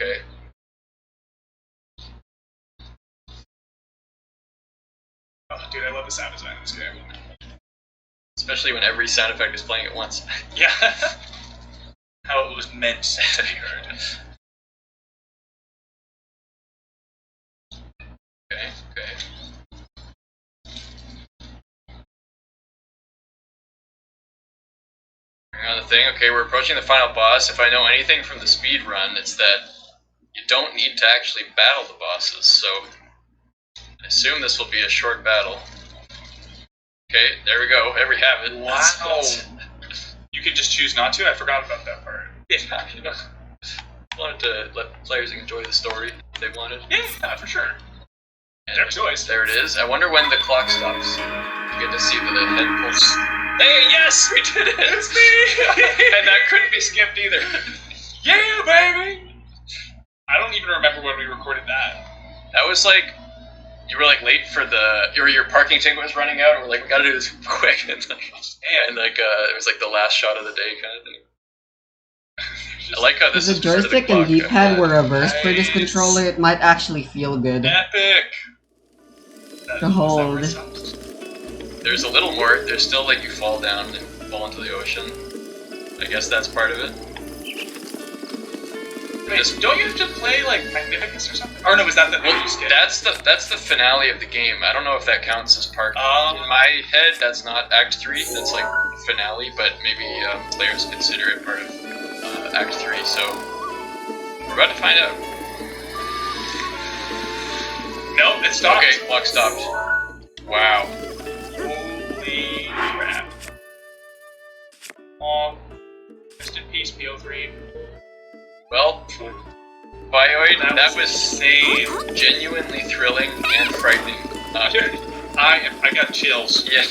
okay. Oh, dude, I love the sound design of this game. Especially when every sound effect is playing at once. Yeah. How it was meant to be heard. Okay, okay. Another thing, okay, we're approaching the final boss. If I know anything from the speed run, it's that you don't need to actually battle the bosses, so I assume this will be a short battle. Okay, there we go. There we have it. Wow. You can just choose not to? I forgot about that part. Yeah, you know, wanted to let players enjoy the story if they wanted. Yeah, for sure. And Their choice. There it is. I wonder when the clock stops. You get to see the head pulse. Hey, yes, we did it! It's me! And that couldn't be skipped either. Yeah, baby! I don't even remember when we recorded that. That was like, you were like late for your parking ticket was running out, and we're like, we gotta do this quick. And like, it was like the last shot of the day kind of thing. I like how this If the joystick and D-pad were reversed for this controller, it might actually feel good. Epic! To hold. There's a little more. There's still like you fall down and fall into the ocean. I guess that's part of it. Wait, don't you have to play like Magnificus or something? Or no, is that the Well, that's the finale of the game. I don't know if that counts as part. In my head, that's not Act 3. That's like finale, but maybe players consider it part of Act 3. So we're about to find out. Nope, it stopped. Okay, clock stopped. Wow. Holy crap. Aw. Rest in peace, PO3. Well, Bioid, that was insane. genuinely thrilling and frightening. I got chills. Yeah.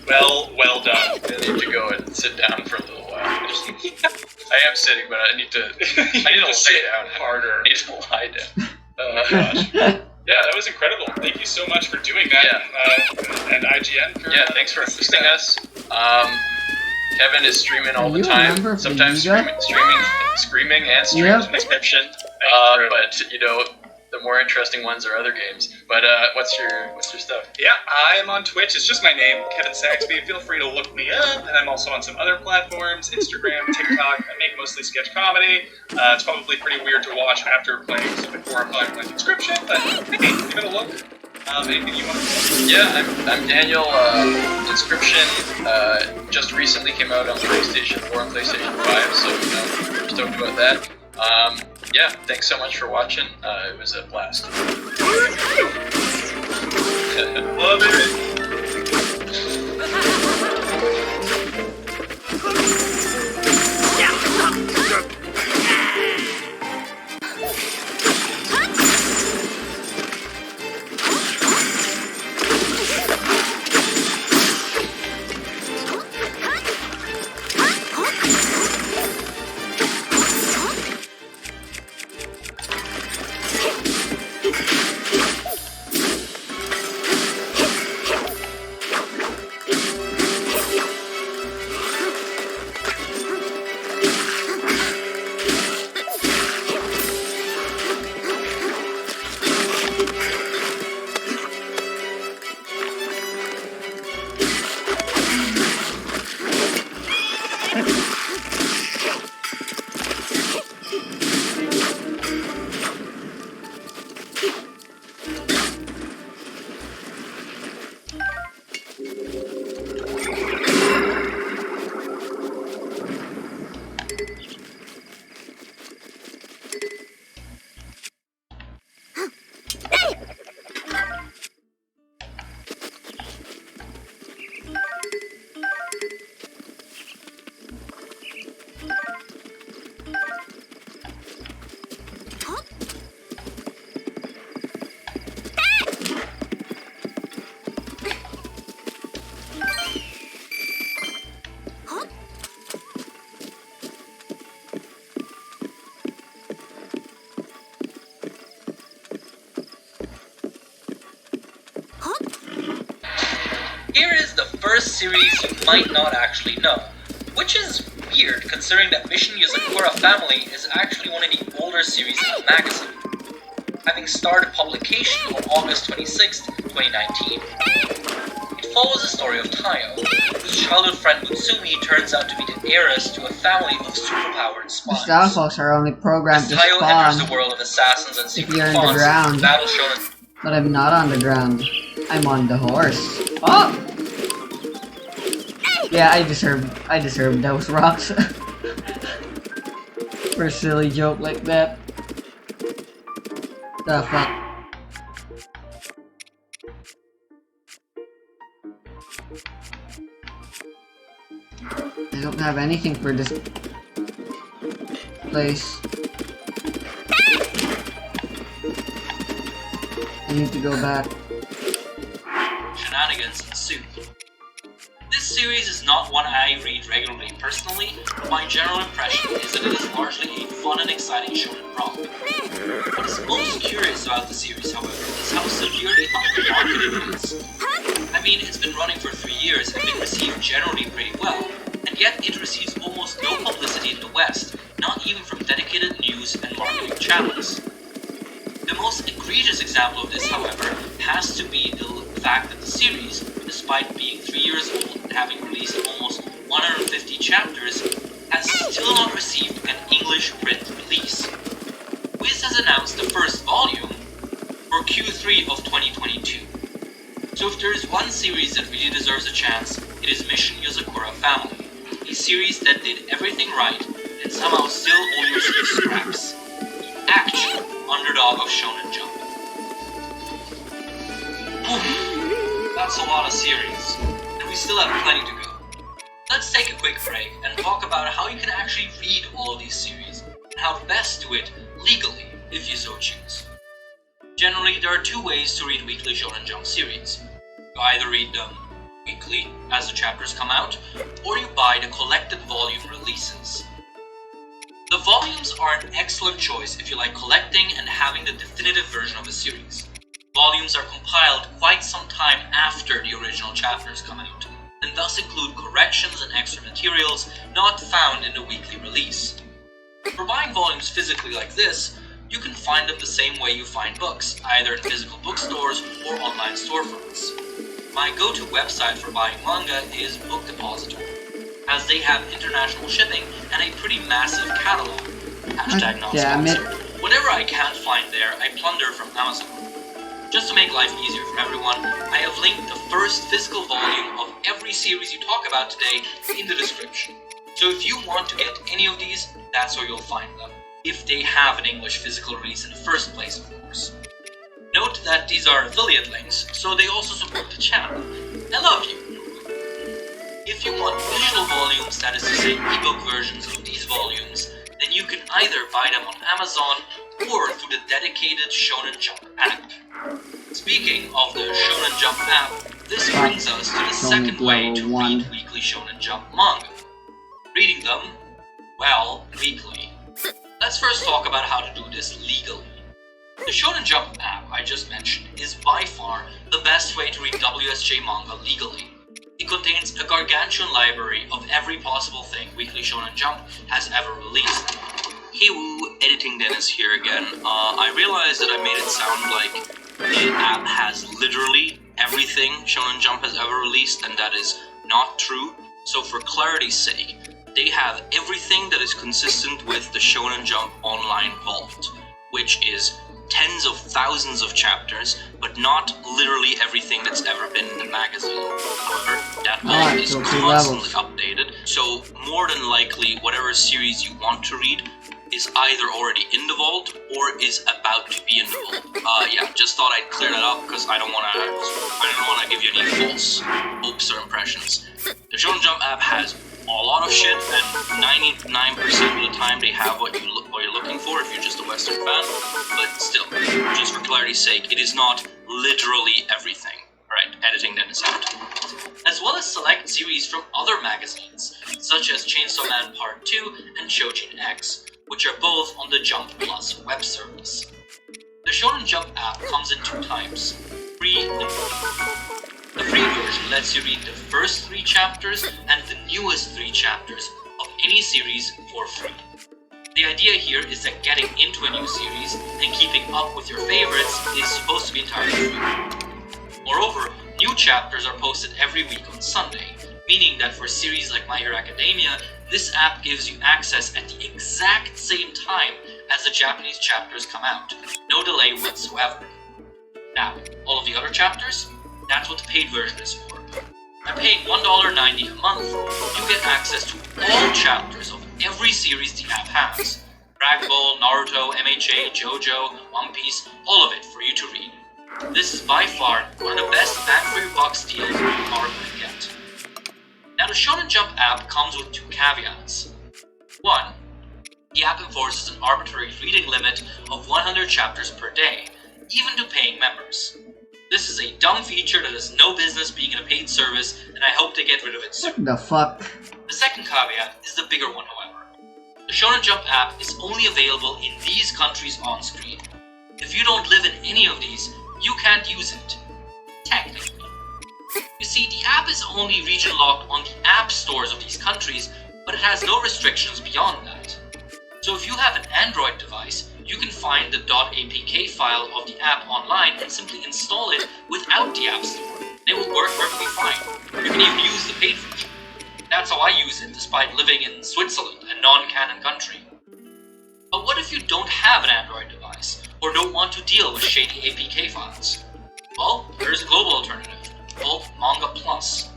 Well done. I need to go and sit down for a little while. I am sitting, but I need to lay down harder. I need to lie down. Oh gosh. Yeah, that was incredible. Thank you so much for doing that. Yeah. And IGN for thanks for hosting us. Kevin is streaming all the you time. remember Sometimes Vega? screaming and streams Yep. an exception. But you know, the more interesting ones are other games. But what's your stuff? Yeah, I am on Twitch. It's just my name, Kevin Saxby. Feel free to look me up. And I'm also on some other platforms, Instagram, TikTok. I make mostly sketch comedy. It's probably pretty weird to watch after playing Civic 4 and Black Blank Inscription, but hey, give it a look. Anything you want to Yeah, I'm Daniel. Inscription just recently came out on PlayStation 4 and PlayStation 5, so we're stoked about that. Yeah, thanks so much for watching. It was a blast. Love it. Here is the first series you might not actually know, which is weird considering that Mission Yozakura Family is actually one of the older series in the magazine, having started publication on August 26, 2019. It follows the story of Tayo, whose childhood friend Mutsumi turns out to be the heiress to a family of superpowered The spies. Downfalls are only programmed As to Tayo enters the spawn world of assassins and if secret you're in the pawns, ground. battle shonen. But I'm not on the ground. I'm on the horse. Oh! Yeah, I deserve those rocks. For a silly joke like that. The fuck? I don't have anything for this place. I need to go back. Shenanigans ensue. This series is not one I read regularly personally, but my general impression is that it is largely a fun and exciting shonen romp. What is most curious about the series, however, is how severely undermarketed it is. I mean, it's been running for 3 years and been received generally pretty well, and yet it receives almost no publicity in the West, not even from dedicated news and marketing channels. The most egregious example of this, however, has to be the fact that the series, despite being 3 years old and having released almost 150 chapters, has still not received an English print release. Viz has announced the first volume for Q3 of 2022. So if there is one series that really deserves a chance, it is Mission Yozakura Family, a series that did everything right and somehow still only received scraps. The actual underdog of Shonen Jump. Oof, that's a lot of series, and we still have plenty to go. Let's take a quick break and talk about how you can actually read all of these series, and how to best do it legally, if you so choose. Generally, there are two ways to read weekly Shonen Jump series. You either read them weekly, as the chapters come out, or you buy the collected volume releases. The volumes are an excellent choice if you like collecting and having the definitive version of a series. Volumes are compiled quite some time after the original chapters come out, and thus include corrections and extra materials not found in the weekly release. For buying volumes physically like this, you can find them the same way you find books, either in physical bookstores or online storefronts. My go-to website for buying manga is Book Depository, as they have international shipping and a pretty massive catalog. Hashtag not sponsored. Whatever I can't find there, I plunder from Amazon. Just to make life easier for everyone, I have linked the first physical volume of every series you talk about today in the description. So if you want to get any of these, that's where you'll find them. If they have an English physical release in the first place, of course. Note that these are affiliate links, so they also support the channel. I love you! If you want digital volumes, that is to say ebook versions of these volumes, then you can either buy them on Amazon or through the dedicated Shonen Jump app. Speaking of the Shonen Jump app, this brings us to the second way to read weekly Shonen Jump manga. Reading them, well, weekly. Let's first talk about how to do this legally. The Shonen Jump app I just mentioned is by far the best way to read WSJ manga legally. It contains a gargantuan library of every possible thing Weekly Shonen Jump has ever released. Hey woo, Editing Dennis here again. I realized that I made it sound like the app has literally everything Shonen Jump has ever released, and that is not true. So for clarity's sake, they have everything that is consistent with the Shonen Jump Online Vault, which is tens of thousands of chapters, but not literally everything that's ever been in the magazine. However, that vault is constantly updated, so more than likely whatever series you want to read is either already in the vault or is about to be in the vault. Yeah, just thought I'd clear that up because I don't want to give you any false hopes or impressions. The Shonen Jump app has a lot of shit, and 99% of the time they have what you're looking for if you're just a Western fan. But still, just for clarity's sake, it is not literally everything. Alright, Editing Dennis out. As well as select series from other magazines, such as Chainsaw Man Part 2 and Shojin X, which are both on the Jump Plus web service. The Shonen Jump app comes in two types, free and free. The free version lets you read the first 3 chapters and the newest 3 chapters of any series for free. The idea here is that getting into a new series and keeping up with your favorites is supposed to be entirely free. Moreover, new chapters are posted every week on Sunday, meaning that for series like My Hero Academia, this app gives you access at the exact same time as the Japanese chapters come out. No delay whatsoever. Now, all of the other chapters? That's what the paid version is for. By paying $1.90 a month, you get access to all chapters of every series the app has. Dragon Ball, Naruto, MHA, JoJo, One Piece, all of it for you to read. This is by far one of the best bang for your buck deals you are going to get. Now the Shonen Jump app comes with 2 caveats. 1. The app enforces an arbitrary reading limit of 100 chapters per day, even to paying members. This is a dumb feature that has no business being in a paid service, and I hope they get rid of it soon. What the fuck? The second caveat is the bigger one, however. The Shonen Jump app is only available in these countries on screen. If you don't live in any of these, you can't use it. Technically. You see, the app is only region locked on the app stores of these countries, but it has no restrictions beyond that. So if you have an Android device, you can find the .apk file of the app online and simply install it without the app store. It will work perfectly fine. You can even use the paid version. That's how I use it, despite living in Switzerland, a non-canon country. But what if you don't have an Android device, or don't want to deal with shady APK files? Well, there's a global alternative, called Manga Plus.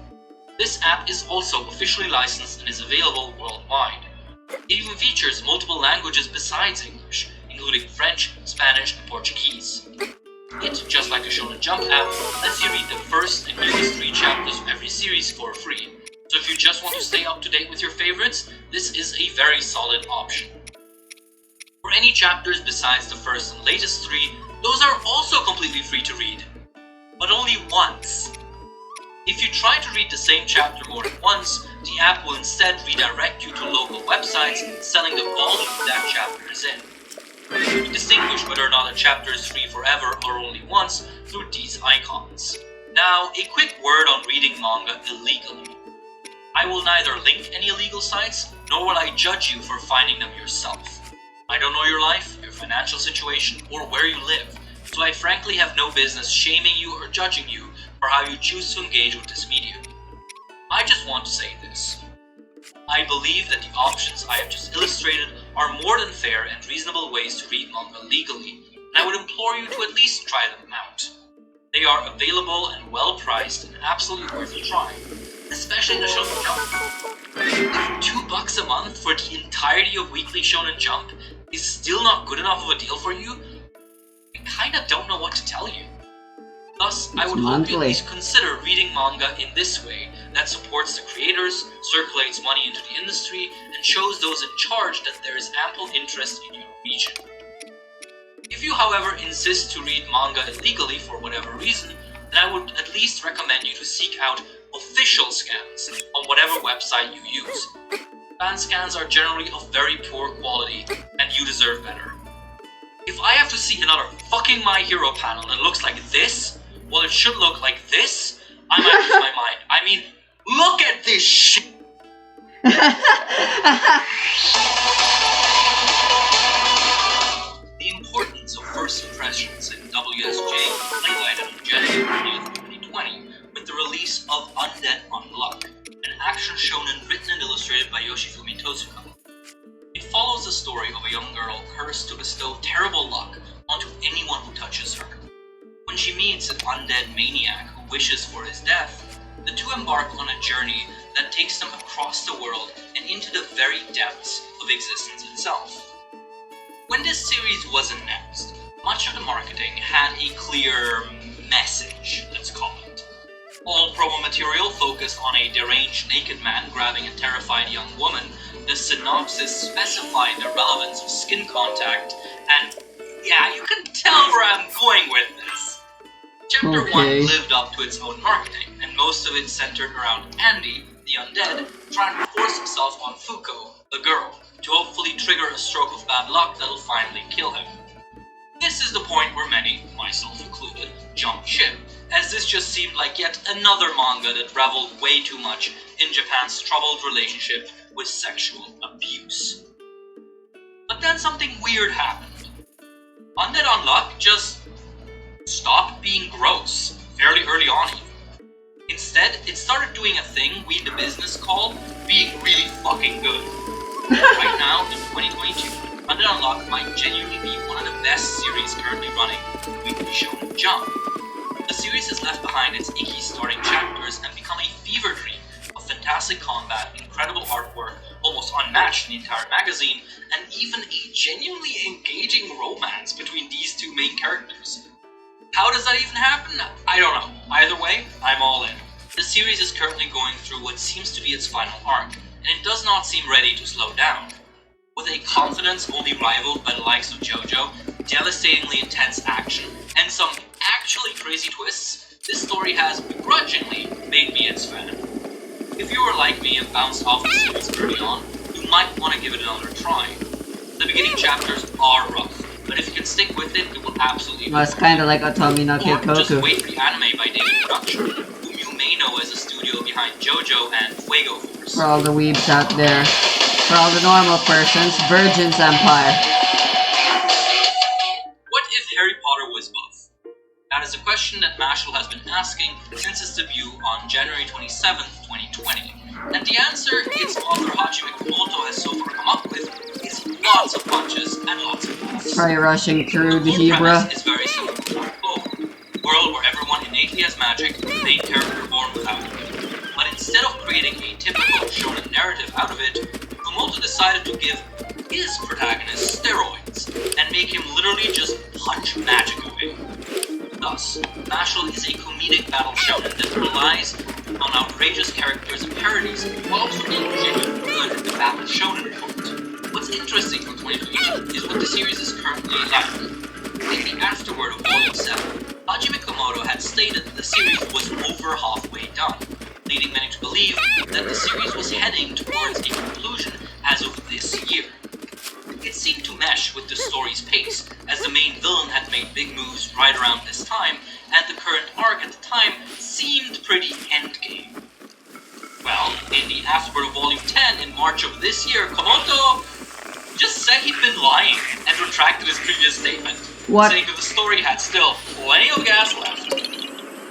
This app is also officially licensed and is available worldwide. It even features multiple languages besides English, including French, Spanish, and Portuguese. It, just like the Shonen Jump app, lets you read the first and newest 3 chapters of every series for free. So if you just want to stay up to date with your favorites, this is a very solid option. For any chapters besides the first and latest 3, those are also completely free to read. But only once. If you try to read the same chapter more than once, the app will instead redirect you to local websites selling the volume that chapter is in. You can distinguish whether or not a chapter is free forever or only once through these icons. Now, a quick word on reading manga illegally. I will neither link any illegal sites, nor will I judge you for finding them yourself. I don't know your life, your financial situation, or where you live, so I frankly have no business shaming you or judging you for how you choose to engage with this medium. I just want to say this. I believe that the options I have just illustrated are more than fair and reasonable ways to read manga legally, and I would implore you to at least try them out. They are available and well priced and absolutely worth a try, especially the Shonen Jump. If $2 a month for the entirety of Weekly Shonen Jump is still not good enough of a deal for you, I kinda don't know what to tell you. Thus, I would hope you at least consider reading manga in this way that supports the creators, circulates money into the industry, and shows those in charge that there is ample interest in your region. If you, however, insist to read manga illegally for whatever reason, then I would at least recommend you to seek out official scans on whatever website you use. Fan scans are generally of very poor quality, and you deserve better. If I have to see another fucking My Hero panel that looks like this, well, it should look like this, I might lose my mind. I mean, look at this shit! The importance of first impressions in WSJ was highlighted on January 30th, 2020 with the release of Undead Unluck, an action shonen written and illustrated by Yoshifumi Tozuka. It follows the story of a young girl cursed to bestow terrible luck onto anyone who touches her. When she meets an undead maniac who wishes for his death, the two embark on a journey that takes them across the world and into the very depths of existence itself. When this series was announced, much of the marketing had a clear message, let's call it. All promo material focused on a deranged naked man grabbing a terrified young woman. The synopsis specified the relevance of skin contact, and yeah, you can tell where I'm going with this. Chapter 1 lived up to its own marketing, and most of it centered around Andy, the undead, trying to force himself on Fuko, the girl, to hopefully trigger a stroke of bad luck that'll finally kill him. This is the point where many, myself included, jumped ship, as this just seemed like yet another manga that reveled way too much in Japan's troubled relationship was sexual abuse. But then something weird happened. Undead Unluck just stopped being gross fairly early on even. Instead, it started doing a thing we in the business call being really fucking good. Right now, in 2022, Undead Unluck might genuinely be one of the best series currently running in Weekly Shonen Jump. The series has left behind its icky starting chapters and become a fever dream of fantastic combat, incredible artwork, almost unmatched in the entire magazine, and even a genuinely engaging romance between these two main characters. How does that even happen? I don't know. Either way, I'm all in. The series is currently going through what seems to be its final arc, and it does not seem ready to slow down. With a confidence only rivaled by the likes of JoJo, devastatingly intense action, and some actually crazy twists, this story has begrudgingly made me its fan. If you were like me and bounced off the series early on, you might want to give it another try. The beginning chapters are rough, but if you can stick with it, it will absolutely Well, it's kinda like Otomi no Or just Kyokoku. wait for the anime by David Production, whom you may know as the studio behind JoJo and Fuego Force. For all the weebs out there. For all the normal persons, Virgin's Empire. What if Harry Potter was buff? That is a question that Mashal has been asking since its debut on January 27th, 2020. And the answer its author Hajime Komoto has so far come up with is lots of punches and lots of buffs. Try rushing through the core Hebra. premise is very similar to Dark Cloak, a world where everyone innately has magic, the main character born without it. But instead of creating a typical shonen narrative out of it, Komoto decided to give his protagonist steroids and make him literally just punch magic away. Thus, Mashal is a comedic battle shonen that relies on outrageous characters and parodies while also being genuinely good at the battle shonen part. What's interesting from 2022 is what the series is currently like. In the afterword of Volume 7, Hajime Komoto had stated that the series was over halfway done, leading many to believe that the series was heading towards a conclusion as of this year. It seemed to mesh with the story's pace, as the main villain had made big moves right around this time, and the current arc at the time seemed pretty endgame. Well, in the afterword of Volume 10 in March of this year, Komoto just said he'd been lying and retracted his previous statement, What? saying that the story had still plenty of gas left.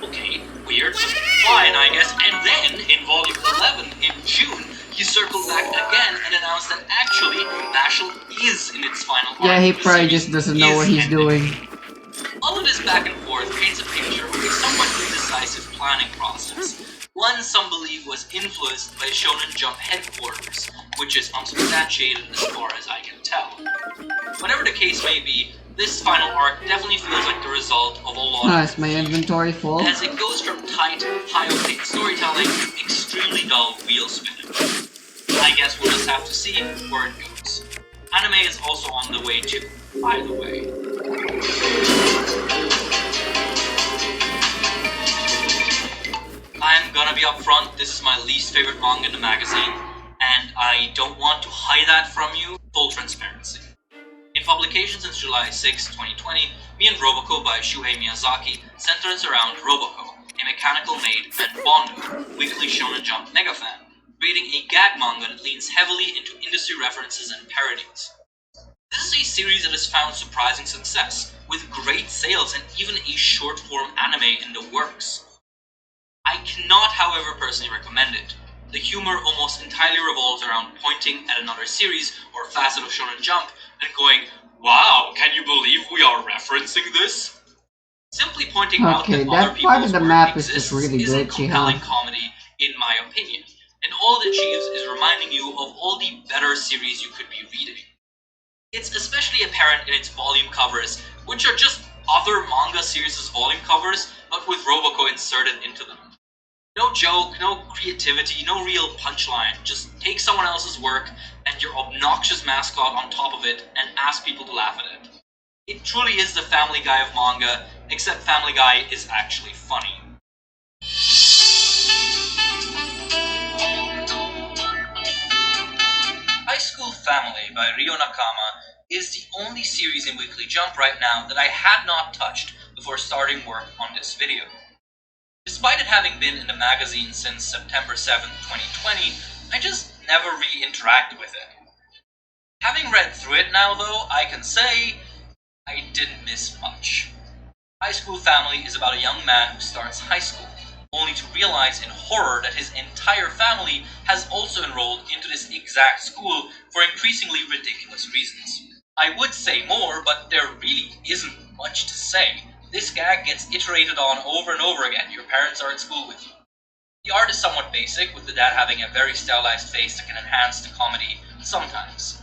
Okay, weird, but fine, I guess. And then, in Volume 11, in June, he circled back again and announced that actually, Mashal is in its final arc. Yeah, he The probably series just doesn't know is what he's ending. doing. All of this back and forth paints a picture of a somewhat indecisive planning process. One some believe was influenced by Shonen Jump headquarters, which is unsubstantiated as far as I can tell. Whatever the case may be, this final arc definitely feels like the result of a lot Oh, of is my inventory full? as it goes from tight, high-octane storytelling to extremely dull wheel spinning. I guess we'll just have to see where it goes. Anime is also on the way too, by the way. I'm gonna be upfront, this is my least favorite manga in the magazine, and I don't want to hide that from you. Full transparency. In publication since July 6, 2020, Me and Roboco by Shuhei Miyazaki centers around Roboco, a mechanical maid, and Bondo, Weekly Shonen Jump mega fan, creating a gag manga that leans heavily into industry references and parodies. This is a series that has found surprising success, with great sales and even a short-form anime in the works. I cannot, however, personally recommend it. The humor almost entirely revolves around pointing at another series or facet of Shonen Jump and going, "Wow, can you believe we are referencing this?" Simply pointing out Okay, that that other part people's of the work map is just exists really isn't glitchy, compelling huh? comedy, in my opinion, and all it achieves is reminding you of all the better series you could be reading. It's especially apparent in its volume covers, which are just other manga series' volume covers, but with Roboco inserted into them. No joke, no creativity, no real punchline. Just take someone else's work and your obnoxious mascot on top of it and ask people to laugh at it. It truly is the Family Guy of manga, except Family Guy is actually funny. High School Family by Ryo Nakama is the only series in Weekly Jump right now that I had not touched before starting work on this video. Despite it having been in the magazine since September 7th, 2020, I just never really interacted with it. Having read through it now, though, I can say I didn't miss much. High School Family is about a young man who starts high school, only to realize in horror that his entire family has also enrolled into this exact school for increasingly ridiculous reasons. I would say more, but there really isn't much to say. This gag gets iterated on over and over again. Your parents are at school with you. The art is somewhat basic, with the dad having a very stylized face that can enhance the comedy sometimes.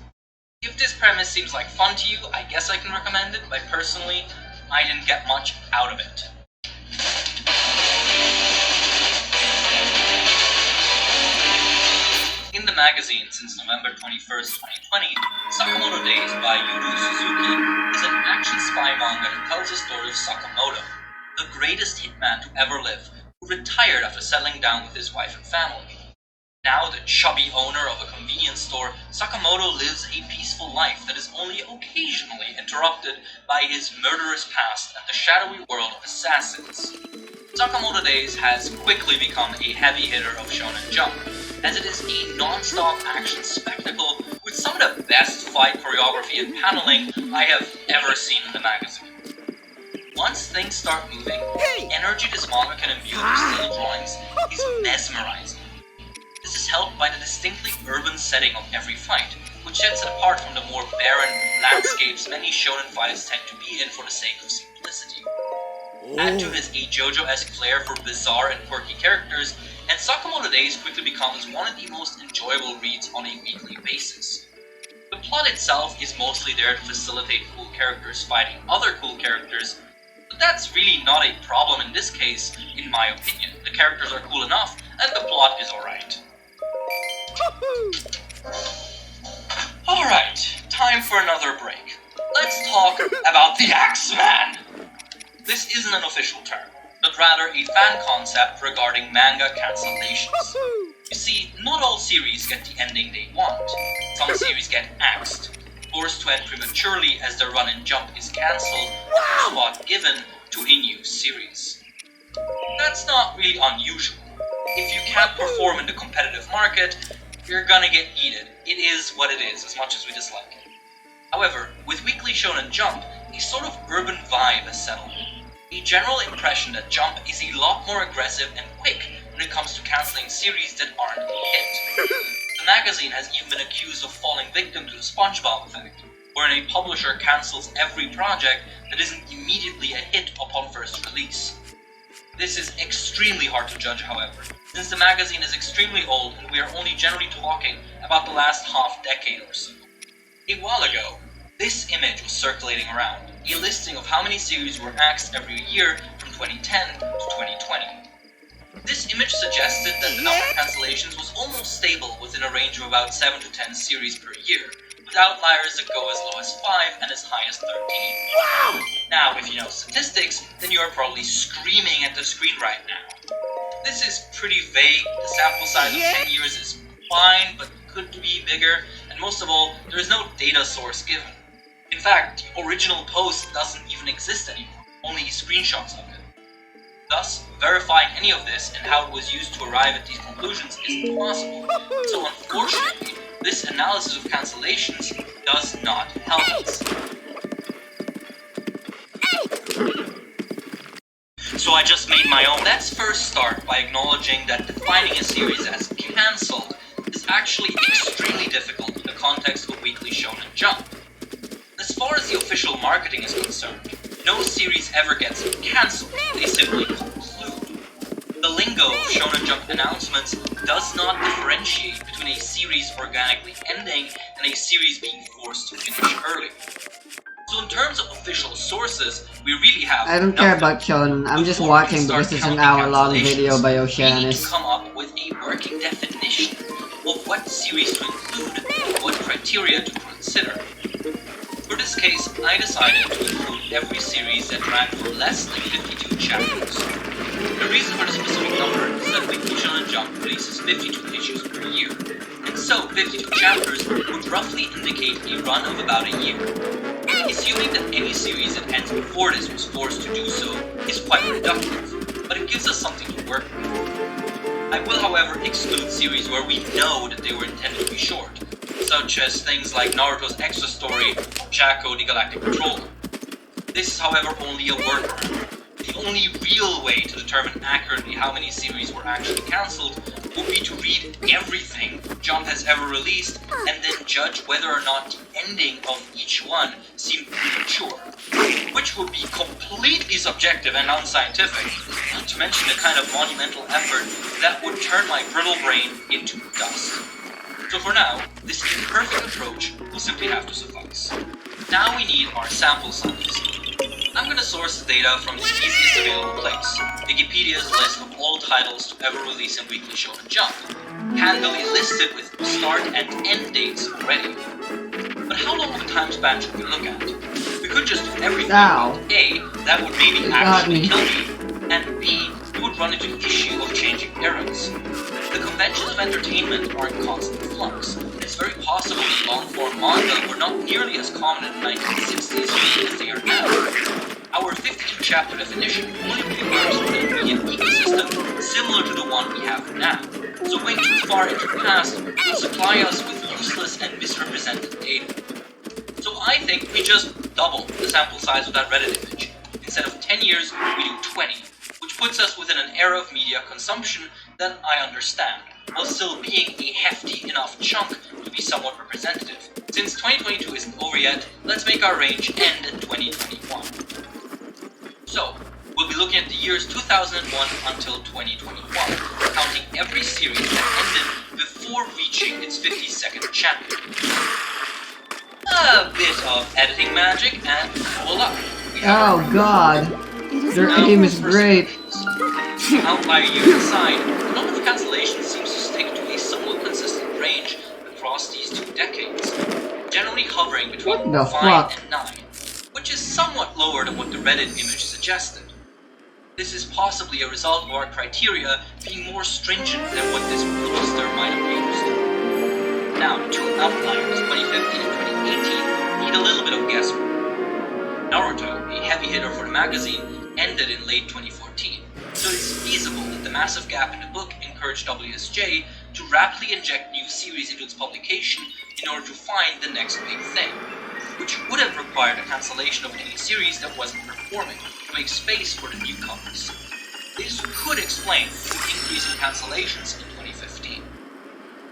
If this premise seems like fun to you, I guess I can recommend it, but personally, I didn't get much out of it. In the magazine since November 21st, 2020, Sakamoto Days by Yuru Suzuki is an action spy manga that tells the story of Sakamoto, the greatest hitman to ever live, who retired after settling down with his wife and family. Now the chubby owner of a convenience store, Sakamoto lives a peaceful life that is only occasionally interrupted by his murderous past and the shadowy world of assassins. Sakamoto Days has quickly become a heavy hitter of Shonen Jump, as it is a non-stop action spectacle with some of the best fight choreography and paneling I have ever seen in the magazine. Once things start moving, the energy this manga can imbue through still drawings is mesmerizing. This is helped by the distinctly urban setting of every fight, which sets it apart from the more barren landscapes many shonen fights tend to be in for the sake of simplicity. Add to this a JoJo-esque flair for bizarre and quirky characters, and Sakamoto Days quickly becomes one of the most enjoyable reads on a weekly basis. The plot itself is mostly there to facilitate cool characters fighting other cool characters, but that's really not a problem in this case, in my opinion. The characters are cool enough, and the plot is alright. Alright, time for another break. Let's talk about the Axeman! This isn't an official term, but rather a fan concept regarding manga cancellations. You see, not all series get the ending they want. Some series get axed, forced to end prematurely as their run in Jump is cancelled, or spot given to a new series. That's not really unusual. If you can't perform in the competitive market, you're gonna get yeeted. It is what it is, as much as we dislike it. However, with Weekly Shonen Jump, a sort of urban vibe has settled in. A general impression that Jump is a lot more aggressive and quick when it comes to cancelling series that aren't a hit. The magazine has even been accused of falling victim to the SpongeBob effect, wherein a publisher cancels every project that isn't immediately a hit upon first release. This is extremely hard to judge, however, since the magazine is extremely old and we are only generally talking about the last half-decade or so. A while ago, this image was circulating around, a listing of how many series were axed every year from 2010 to 2020. This image suggested that the number of cancellations was almost stable within a range of about 7 to 10 series per year, with outliers that go as low as 5 and as high as 13. Now, if you know statistics, then you are probably screaming at the screen right now. This is pretty vague. The sample size of 10 years is fine, but could be bigger, and most of all, there is no data source given. In fact, the original post doesn't even exist anymore, only screenshots of it. Thus, verifying any of this and how it was used to arrive at these conclusions is impossible. So unfortunately, this analysis of cancellations does not help us. So I just made my own. Let's first start by acknowledging that defining a series as cancelled is actually extremely difficult in the context of Weekly Shonen Jump. As far as the official marketing is concerned, no series ever gets cancelled, they simply conclude. The lingo of Shonen Jump announcements does not differentiate between a series organically ending and a series being forced to finish early. So in terms of official sources, we really have I don't care about Shonen, I'm just watching because it's an hour-long video by We need Oceanus. to come up with a working definition of what series to include and what criteria to consider. For this case, I decided to include every series that ran for less than 52 chapters. The reason for the specific number is that Weekly Shonen Jump releases 52 issues per year, and so 52 chapters would roughly indicate a run of about a year. Assuming that any series that ends before this was forced to do so is quite reductive, but it gives us something to work with. I will, however, exclude series where we know that they were intended to be short, such as things like Naruto's Extra Story or Jacko the Galactic Controller. This is, however, only a workaround. The only real way to determine accurately how many series were actually cancelled would be to read everything Jump has ever released and then judge whether or not the ending of each one seemed premature, which would be completely subjective and unscientific, not to mention the kind of monumental effort that would turn my brittle brain into dust. So for now, this imperfect approach will simply have to suffice. Now we need our sample size. I'm going to source the data from the easiest available place, Wikipedia's list of all titles to ever release in Weekly Shonen Jump, handily listed with start and end dates already. But how long of a time span should we look at? We could just do everything, Ow. but A, that would maybe actually kill me, and B, we would run into the issue of changing eras. The conventions of entertainment are in constant flux, and it's very possible that long-form manga were not nearly as common in the 1960s as they are now. Our 52-chapter definition only works within a median ecosystem similar to the one we have now, so going too far into the past will supply us with useless and misrepresented data. So I think we just double the sample size of that Reddit image. Instead of 10 years, we do 20, which puts us within an era of media consumption that I understand, while still being a hefty enough chunk to be somewhat representative. Since 2022 isn't over yet, let's make our range end in 2021. So, we'll be looking at the years 2001 until 2021, counting every series that ended before reaching its 52nd chapter. A bit of editing magic, and voila! Oh god. Their Now, aim is for great. series. Outlier years aside, the number of cancellations seems to stick to a somewhat consistent range across these 2 decades, generally hovering between What the 5 fuck? and 9, which is somewhat lower than what the Reddit image suggested. This is possibly a result of our criteria being more stringent than what this poster might have used. Now, 2 outliers, 2015 and 2018, need a little bit of guesswork. Naruto, a heavy hitter for the magazine, ended in late 2014, so it's feasible that the massive gap in the book encouraged WSJ to rapidly inject new series into its publication in order to find the next big thing, which would have required a cancellation of any series that wasn't performing to make space for the newcomers. This could explain the increase in cancellations in 2015.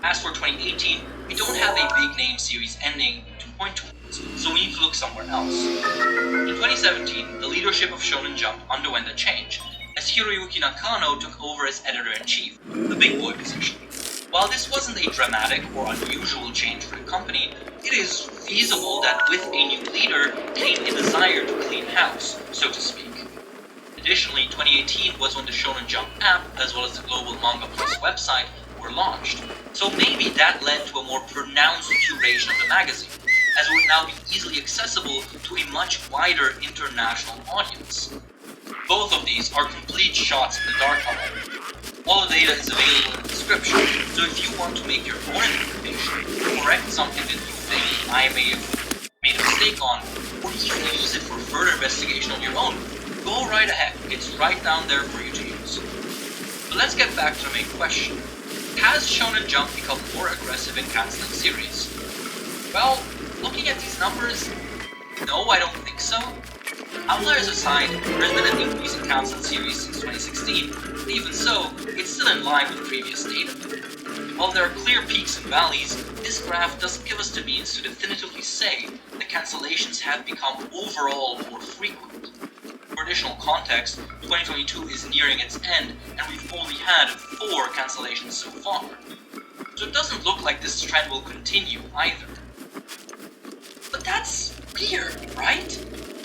As for 2018, we don't have a big name series ending to point towards, so we need to look somewhere else. In 2017, the leadership of Shonen Jump underwent a change, as Hiroyuki Nakano took over as editor-in-chief, the big boy position. While this wasn't a dramatic or unusual change for the company, it is feasible that with a new leader came a desire to clean house, so to speak. Additionally, 2018 was when the Shonen Jump app, as well as the global Manga Plus website, were launched, so maybe that led to a more pronounced curation of the magazine, as it would now be easily accessible to a much wider international audience. Both of these are complete shots in the dark, however. All the data is available in the description, so if you want to make your own interpretation, correct something that you think I may have made a mistake on, or even use it for further investigation on your own, go right ahead. It's right down there for you to use. But let's get back to the main question. Has Shonen Jump become more aggressive in cancelling series? Well, looking at these numbers, no, I don't think so. Outliers aside, there's been an increase in cancelled series since 2016, but even so, it's still in line with previous data. While there are clear peaks and valleys, this graph doesn't give us the means to definitively say that cancellations have become overall more frequent. For additional context, 2022 is nearing its end, and we've only had 4 cancellations so far. So it doesn't look like this trend will continue either. But that's weird, right?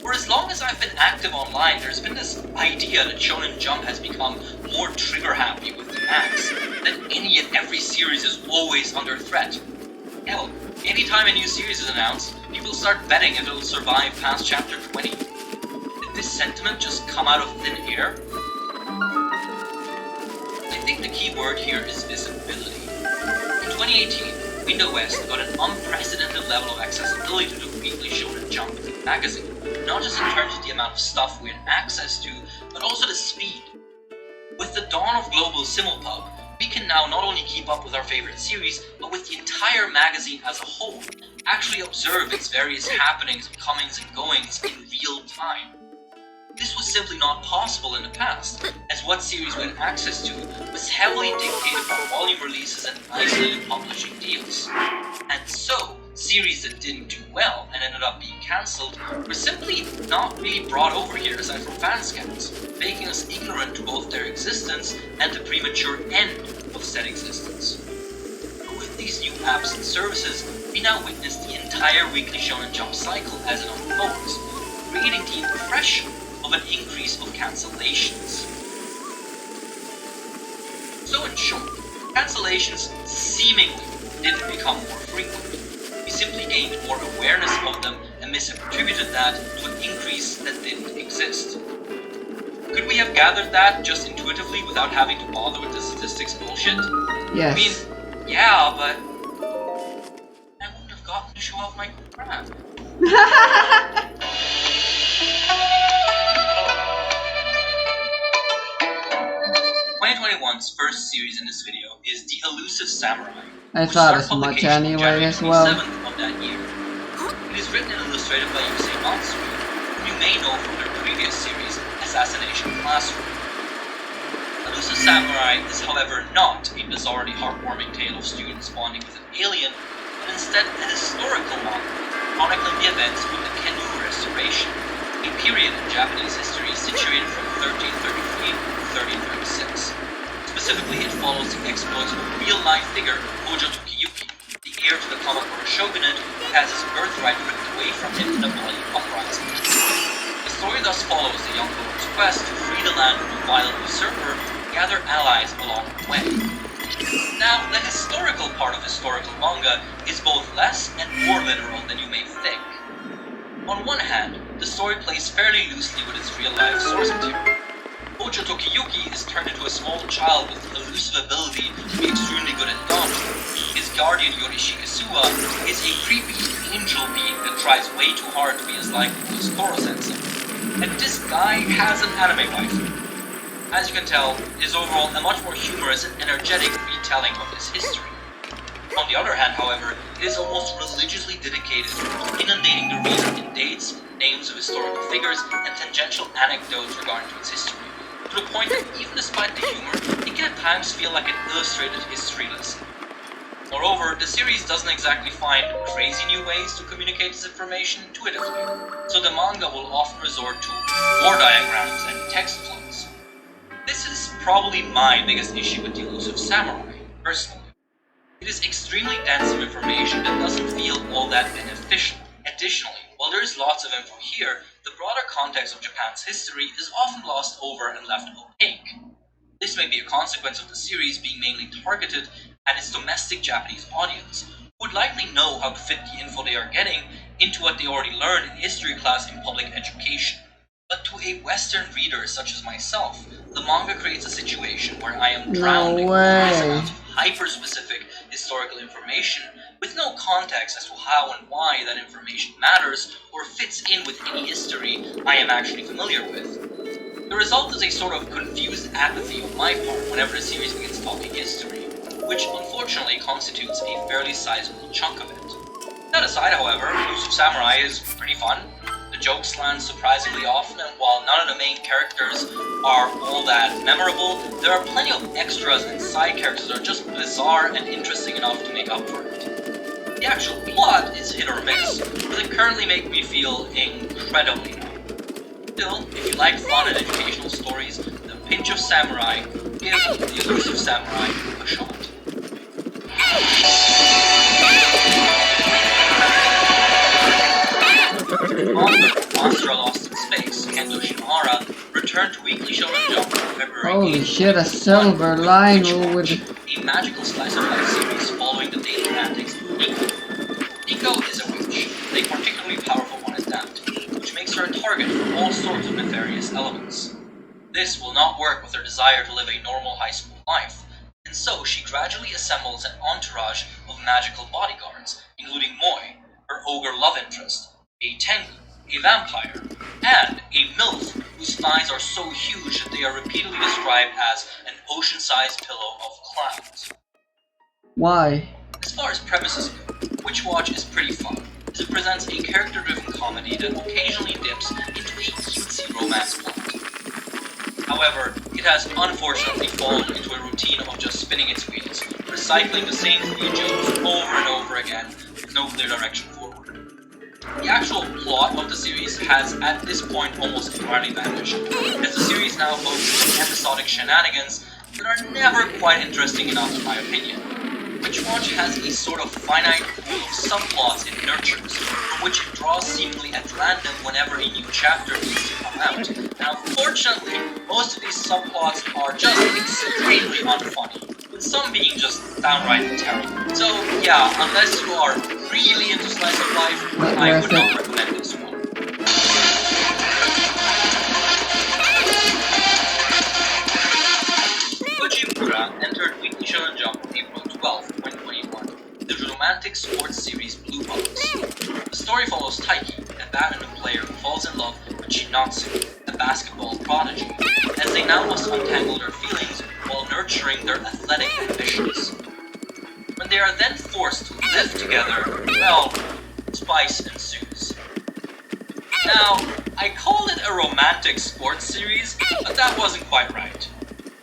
For as long as I've been active online, there's been this idea that Shonen Jump has become more trigger-happy with the axe, that any and every series is always under threat. Hell, anytime a new series is announced, people start betting if it'll survive past chapter 20. Did this sentiment just come out of thin air? I think the key word here is visibility. In 2018, we in the West got an unprecedented level of accessibility to the Weekly Shonen Jump magazine, not just in terms of the amount of stuff we had access to, but also the speed. With the dawn of global simulpub, We can now not only keep up with our favorite series, but with the entire magazine as a whole, actually observe its various happenings, comings and goings in real time. This was simply not possible in the past, as what series we had access to was heavily dictated by volume releases and isolated publishing deals. And so, series that didn't do well and ended up being cancelled were simply not really brought over here aside from fanscouts, making us ignorant to both their existence and the premature end of said existence. But with these new apps and services, we now witness the entire Weekly Shonen Jump cycle as it unfolds, creating the impression of an increase of cancellations. So in short, cancellations seemingly didn't become more frequent. We simply gained more awareness of them and misattributed that to an increase that didn't exist. Could we have gathered that just intuitively without having to bother with the statistics bullshit? Yes. I mean, yeah, but I wouldn't have gotten to show off my crap. 2021's first series in this video is The Elusive Samurai. I thought as much anyway as well. Of that year. It is written and illustrated by Yusei Matsui, who you may know from their previous series, Assassination Classroom. Elusive Samurai is however not a bizarrely heartwarming tale of students bonding with an alien, but instead a historical one, chronicling the events of the Kenu Restoration, a period in Japanese history situated from 1333 to 1336. Specifically, it follows the exploits of a real-life figure, Hojo Tokiyuki, the heir to the Kamakura shogunate who has his birthright ripped away from him in a bloody uprising. The story thus follows the young lord's quest to free the land from a violent usurper and gather allies along the way. Now, the historical part of historical manga is both less and more literal than you may think. On one hand, the story plays fairly loosely with its real-life source material. Hojo Tokiyuki is turned into a small child with the elusive ability to be extremely good at dodging. His guardian Yorishige Suwa is a creepy angel being that tries way too hard to be as likable as Toro-sensei. And this guy has an anime waifu. As you can tell, it is overall a much more humorous and energetic retelling of his history. On the other hand, however, it is almost religiously dedicated to inundating the reader in dates, names of historical figures, and tangential anecdotes regarding its history, to the point that even despite the humor, it can at times feel like an illustrated history lesson. Moreover, the series doesn't exactly find crazy new ways to communicate this information intuitively, so the manga will often resort to war diagrams and text flows. This is probably my biggest issue with The Elusive Samurai, personally. It is extremely dense of information that doesn't feel all that beneficial. Additionally, while there is lots of info here, the broader context of Japan's history is often glossed over and left opaque. This may be a consequence of the series being mainly targeted at its domestic Japanese audience, who would likely know how to fit the info they are getting into what they already learned in history class in public education. But to a Western reader such as myself, the manga creates a situation where I am drowning with vast amounts of hyper-specific historical information with no context as to how and why that information matters or fits in with any history I am actually familiar with. The result is a sort of confused apathy on my part whenever the series begins talking history, which unfortunately constitutes a fairly sizable chunk of it. That aside, however, Elusive Samurai is pretty fun. The jokes land surprisingly often, and while none of the main characters are all that memorable, there are plenty of extras and side characters that are just bizarre and interesting enough to make up for it. The actual plot is hit or miss, but it currently makes me feel incredibly numb. Still, if you like fun and educational stories with a pinch of samurai, give The Elusive Samurai a shot. Monster Lost in Space, Kendo Shinohara, returned to Weekly Shonen Jump on February 8th. Holy shit, a silver line with a magical slice of life series following the daily antics of Nico. Nico is a witch, and a particularly powerful one at that, which makes her a target for all sorts of nefarious elements. This will not work with her desire to live a normal high school life, and so she gradually assembles an entourage of magical bodyguards, including Moi, her ogre love interest, a Tengu, a vampire, and a MILF whose thighs are so huge that they are repeatedly described as an ocean-sized pillow of clouds. Why? As far as premises go, Witchwatch is pretty fun, as it presents a character-driven comedy that occasionally dips into a cutesy romance plot. However, it has unfortunately fallen into a routine of just spinning its wheels, recycling the same three jokes over and over again with no clear direction forward. The actual plot of the series has at this point almost entirely vanished, as the series now focuses on episodic shenanigans that are never quite interesting enough in my opinion. Witchwatch has a sort of finite pool of subplots it nurtures, from which it draws seemingly at random whenever a new chapter needs to come out. Now, unfortunately, most of these subplots are just extremely unfunny, with some being just downright terrible. So, yeah, unless you are really into slice of life, I would not recommend this one. Ujimura entered Weekly Shonen Jump on April 12, 2021, the romantic sports series Blue Box. The story follows Taiki, a badminton player who falls in love with Shinatsu, a basketball prodigy, as they now must untangle their feelings while nurturing their athletic ambitions. When they are then forced to live together, well, spice ensues. Now, I called it a romantic sports series, but that wasn't quite right.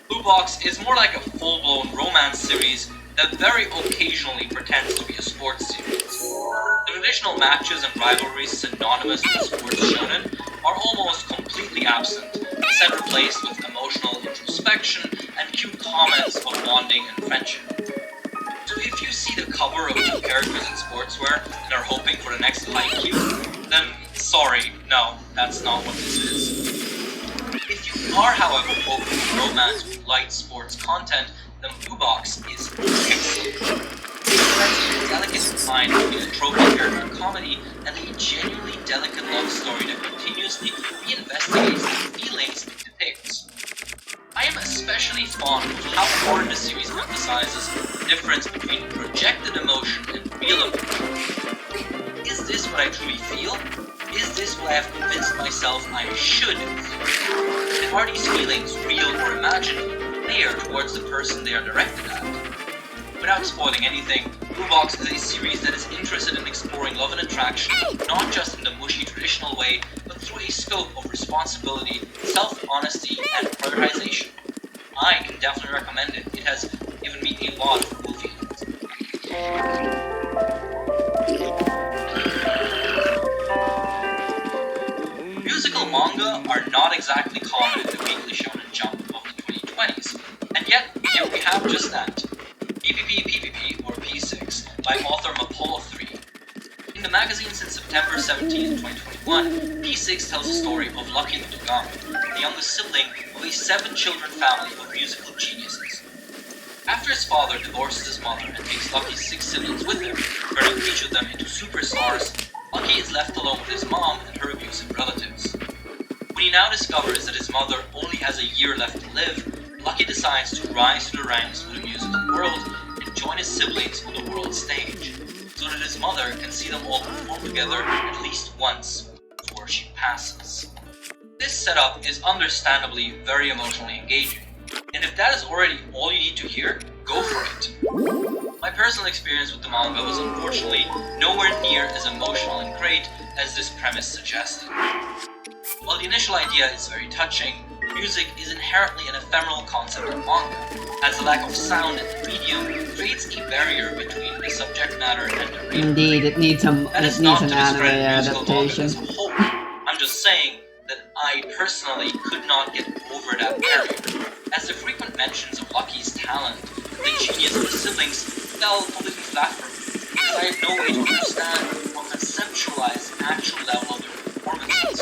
Blue Box is more like a full-blown romance series that very occasionally pretends to be a sports series. The traditional matches and rivalries synonymous with sports shonen are almost completely absent, instead replaced with emotional introspection and cute comments on bonding and friendship. So if you see the cover of two characters in sportswear and are hoping for the next Haikyuu, then sorry, no, that's not what this is. If you are, however, hoping for romance with light sports content, then Blue Box is excellent. It presents a delicate line between a tropey character comedy and a genuinely delicate love story that continuously reinvestigates the feelings it depicts. I am especially fond of how hard the series emphasizes the difference between projected emotion and real emotion. Is this what I truly feel? Is this what I have convinced myself I should feel? And are these feelings real or imagined, there towards the person they are directed at? Without spoiling anything, Blue Box is a series that is interested in exploring love and attraction, not just in the mushy traditional way, but through a scope of responsibility, self-honesty, and prioritization. I can definitely recommend it. It has given me a lot of cool feelings. Musical manga are not exactly common in the Weekly Shonen Jump of the 2020s, and yet here we have just that. PPP, or P6, by author Mapolo 3. In the magazine since September 17, 2021, P6 tells the story of Lucky Notogami, the youngest sibling of a 7-children family of musical geniuses. After his father divorces his mother and takes Lucky's 6 siblings with him, turning each of them into superstars, Lucky is left alone with his mom and her abusive relatives. When he now discovers that his mother only has a year left to live, Lucky decides to rise to the ranks of the musical world and join his siblings on the world stage, so that his mother can see them all perform together at least once before she passes. This setup is understandably very emotionally engaging, and if that is already all you need to hear, go for it. My personal experience with the manga was unfortunately nowhere near as emotional and great as this premise suggested. While the initial idea is very touching, music is inherently an ephemeral concept in manga, as the lack of sound in the medium creates a barrier between the subject matter and the reader. Indeed, it needs an anime adaptation. As a whole. I'm just saying that I personally could not get over that barrier, as the frequent mentions of Lucky's talent and the genius of his siblings fell completely flat for me, because I had no way to understand or conceptualize the actual level of their performances.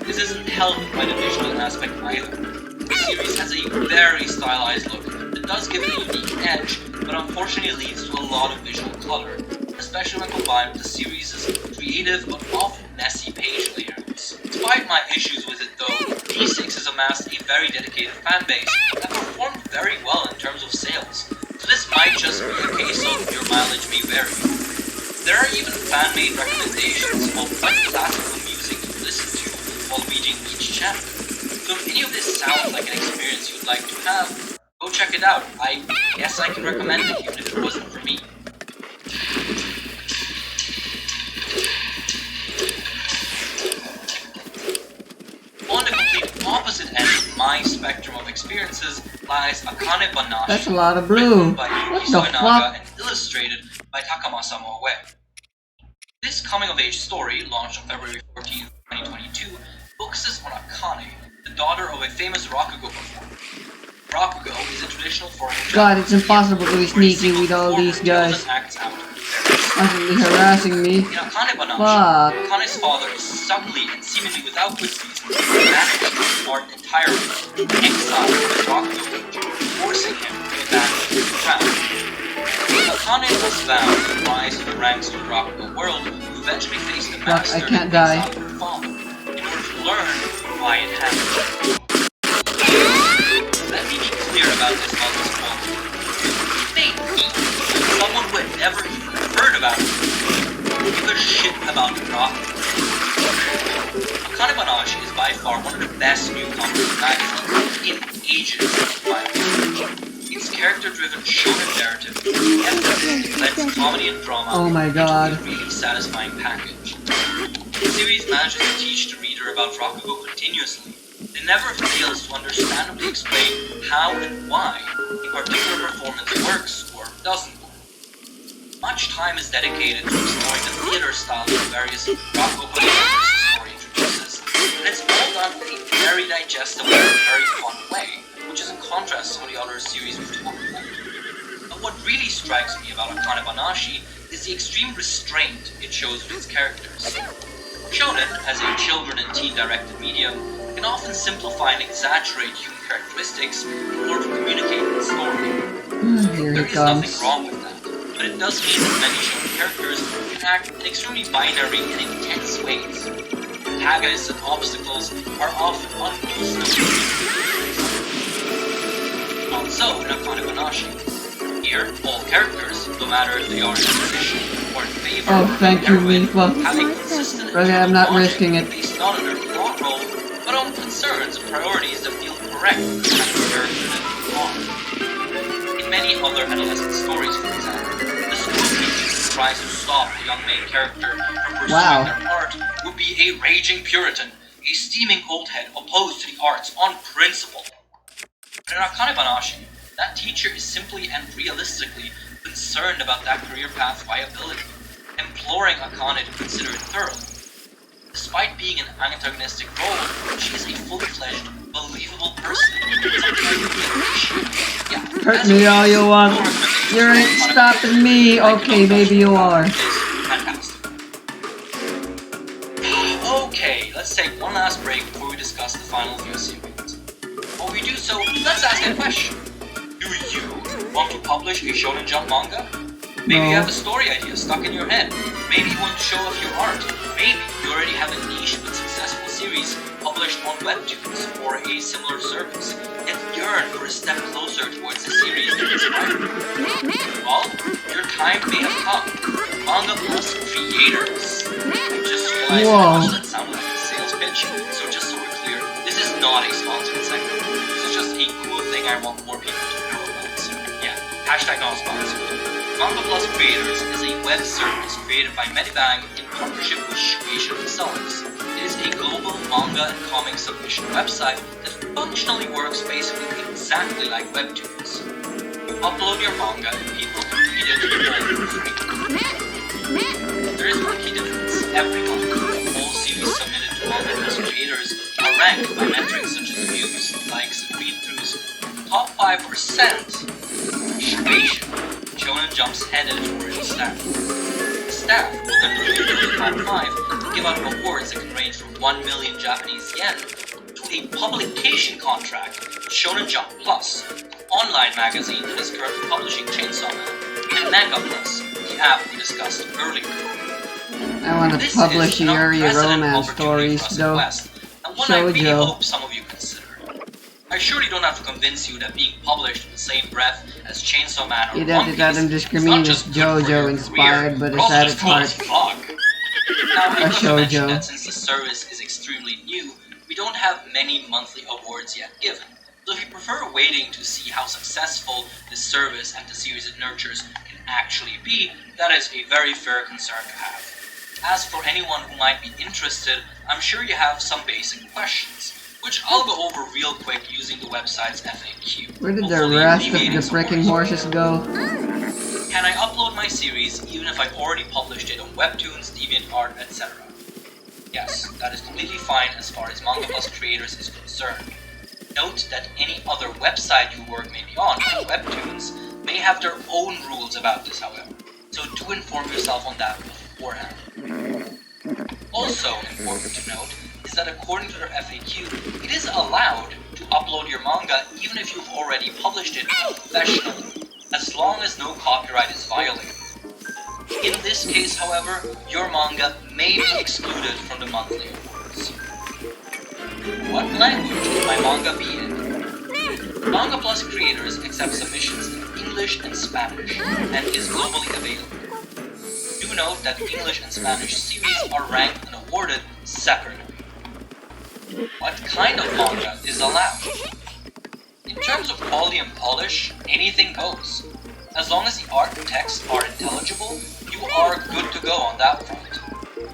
This isn't helped by the visual aspect either. The series has a very stylized look that does give it a unique edge, but unfortunately leads to a lot of visual clutter, especially when combined with the series' creative but often messy page layouts. Despite my issues with it though, P6 has amassed a very dedicated fanbase that performed very well in terms of sales, so this might just be a case of your mileage may vary. There are even fan-made recommendations of what classical music to listen to while reading each chapter. So if any of this sounds like an experience you'd like to have, go check it out. I guess I can recommend it even if it wasn't for me. On the complete opposite end of my spectrum of experiences lies Akane Banashi. That's a lot of blue. By What Yuki the Soenaga fuck? and illustrated by Takamasa Moe. This coming-of-age story, launched on February 14, 2022, focuses on Akane, the daughter of a famous Rakugo performer. Rakugo is a traditional foreign God, it's impossible to be sneaky with all these guys. Constantly harassing me. In Akane Banashi, Fuck. Akane's father is suddenly and seemingly without good reason banished from the art entirely, exiled by Rakugo, forcing him to abandon the crown. Akane was vowed to rise to the ranks of the Rakugo world, who eventually faced the master I can't die. of her father, in order to learn why it happened. Let me be clear about this mother's quote. They eat someone who had never even heard about it. Give a shit about Rakugo. Akane Banashi is by far one of the best newcomers magazines in ages, in my opinion. Its character-driven shonen narrative effortlessly blends comedy and drama Oh my god. into a really satisfying package. The series manages to teach the reader about Rakugo continuously. It never fails to understandably explain how and why a particular performance works or doesn't work. Much time is dedicated to exploring the theater style of various Rakugo performances the story introduces, and it's all done in a very digestible and very fun way, which is in contrast to some of the other series we've talked about. But what really strikes me about Akane Banashi is the extreme restraint it shows with its characters. Shonen, as a children and teen-directed medium, can often simplify and exaggerate human characteristics in order to communicate the story. Here There it is nothing comes. wrong with that, but it does mean that many shonen characters can act in extremely binary and intense ways. Antagonists and obstacles are often unreasonable. Not so in Akane Banashi. Here, all characters, no matter if they are in opposition or in favor Oh, of thank the you, heroine, Mifa. have a consistent Really, I'm not logic risking it. based not on their plot role, but on concerns and priorities that feel correct for the kind of character that they are. In many other adolescent stories, for example, the school teacher who tries to stop the young main character from pursuing Wow. their art would be a raging Puritan, a steaming old head opposed to the arts on principle. But in Akane Banashi, that teacher is simply and realistically concerned about that career path viability, imploring Akane to consider it thoroughly. Despite being an antagonistic role, she is a fully fledged, believable person. Hurt me all you want. You ain't stopping me. Okay, maybe you are. Fantastic. Okay, let's take one last break before we discuss the final few series. Before we do so, let's ask a question. Do you want to publish a Shonen Jump manga? Maybe you have a story idea stuck in your head. Maybe you want to show off your art. Maybe you already have a niche but successful series published on Webtoons or a similar service, yet yearn for a step closer towards the series that inspired you. Well, your time may have come. Manga Plus Creators. I just realized how much that sounded like a sales pitch, so just so we're clear, this is not a sponsored segment. This is just a cool thing I want more people to know about. So yeah, hashtag not sponsored. Manga Plus Creators is a web service created by Medibang in partnership with Shueisha themselves. It is a global manga and comic submission website that functionally works basically exactly like Webtoons. You upload your manga and people can read it all for free. There is one key difference. Every month, all series submitted to Manga Plus Creators are ranked by metrics such as views, likes, and read-throughs. Top 5% Shueisha, Shonen Jump's head editorial staff. The staff will then review the top 5 and give out awards that can range from 1 million Japanese yen to a publication contract with Shonen Jump Plus, the online magazine that is currently publishing Chainsaw Man, and Manga Plus, the app we discussed earlier. I want to This publish is an Yuri unprecedented romance opportunity stories, for us at though. West, and one I really Shoujo. hope some of you consider. I surely don't have to convince you that being published in the same breath as Chainsaw Man or Yeah, One that Piece I'm is not discriminating just with good for your JoJo inspired, career, but also it's at just its cool as heart. fuck. Now, I A want to mention shoujo. that since the service is extremely new, we we don't have many monthly awards yet given. So if you prefer waiting to see how successful this service and the series it nurtures can actually be, that is a very fair concern to have. As for anyone who might be interested, I'm sure you have some basic questions, which I'll go over real quick using the website's FAQ. Where did the hopefully rest of alleviating the some freaking worries. horses go? Can I upload my series even if I already published it on Webtoons, DeviantArt, etc.? Yes, that is completely fine as far as Manga Plus Creators is concerned. Note that any other website your work may be on, like Webtoons, may have their own rules about this, however, so do inform yourself on that beforehand. Also important to note is that according to their FAQ, it is allowed to upload your manga even if you've already published it professionally, as long as no copyright is violated. In this case, however, your manga may be excluded from the monthly awards. What language will my manga be in? Manga Plus Creators accepts submissions in English and Spanish, and is globally available. Do note that English and Spanish series are ranked and awarded separately. What kind of manga is allowed? In terms of quality and polish, anything goes. As long as the art and text are intelligible, you are good to go on that front.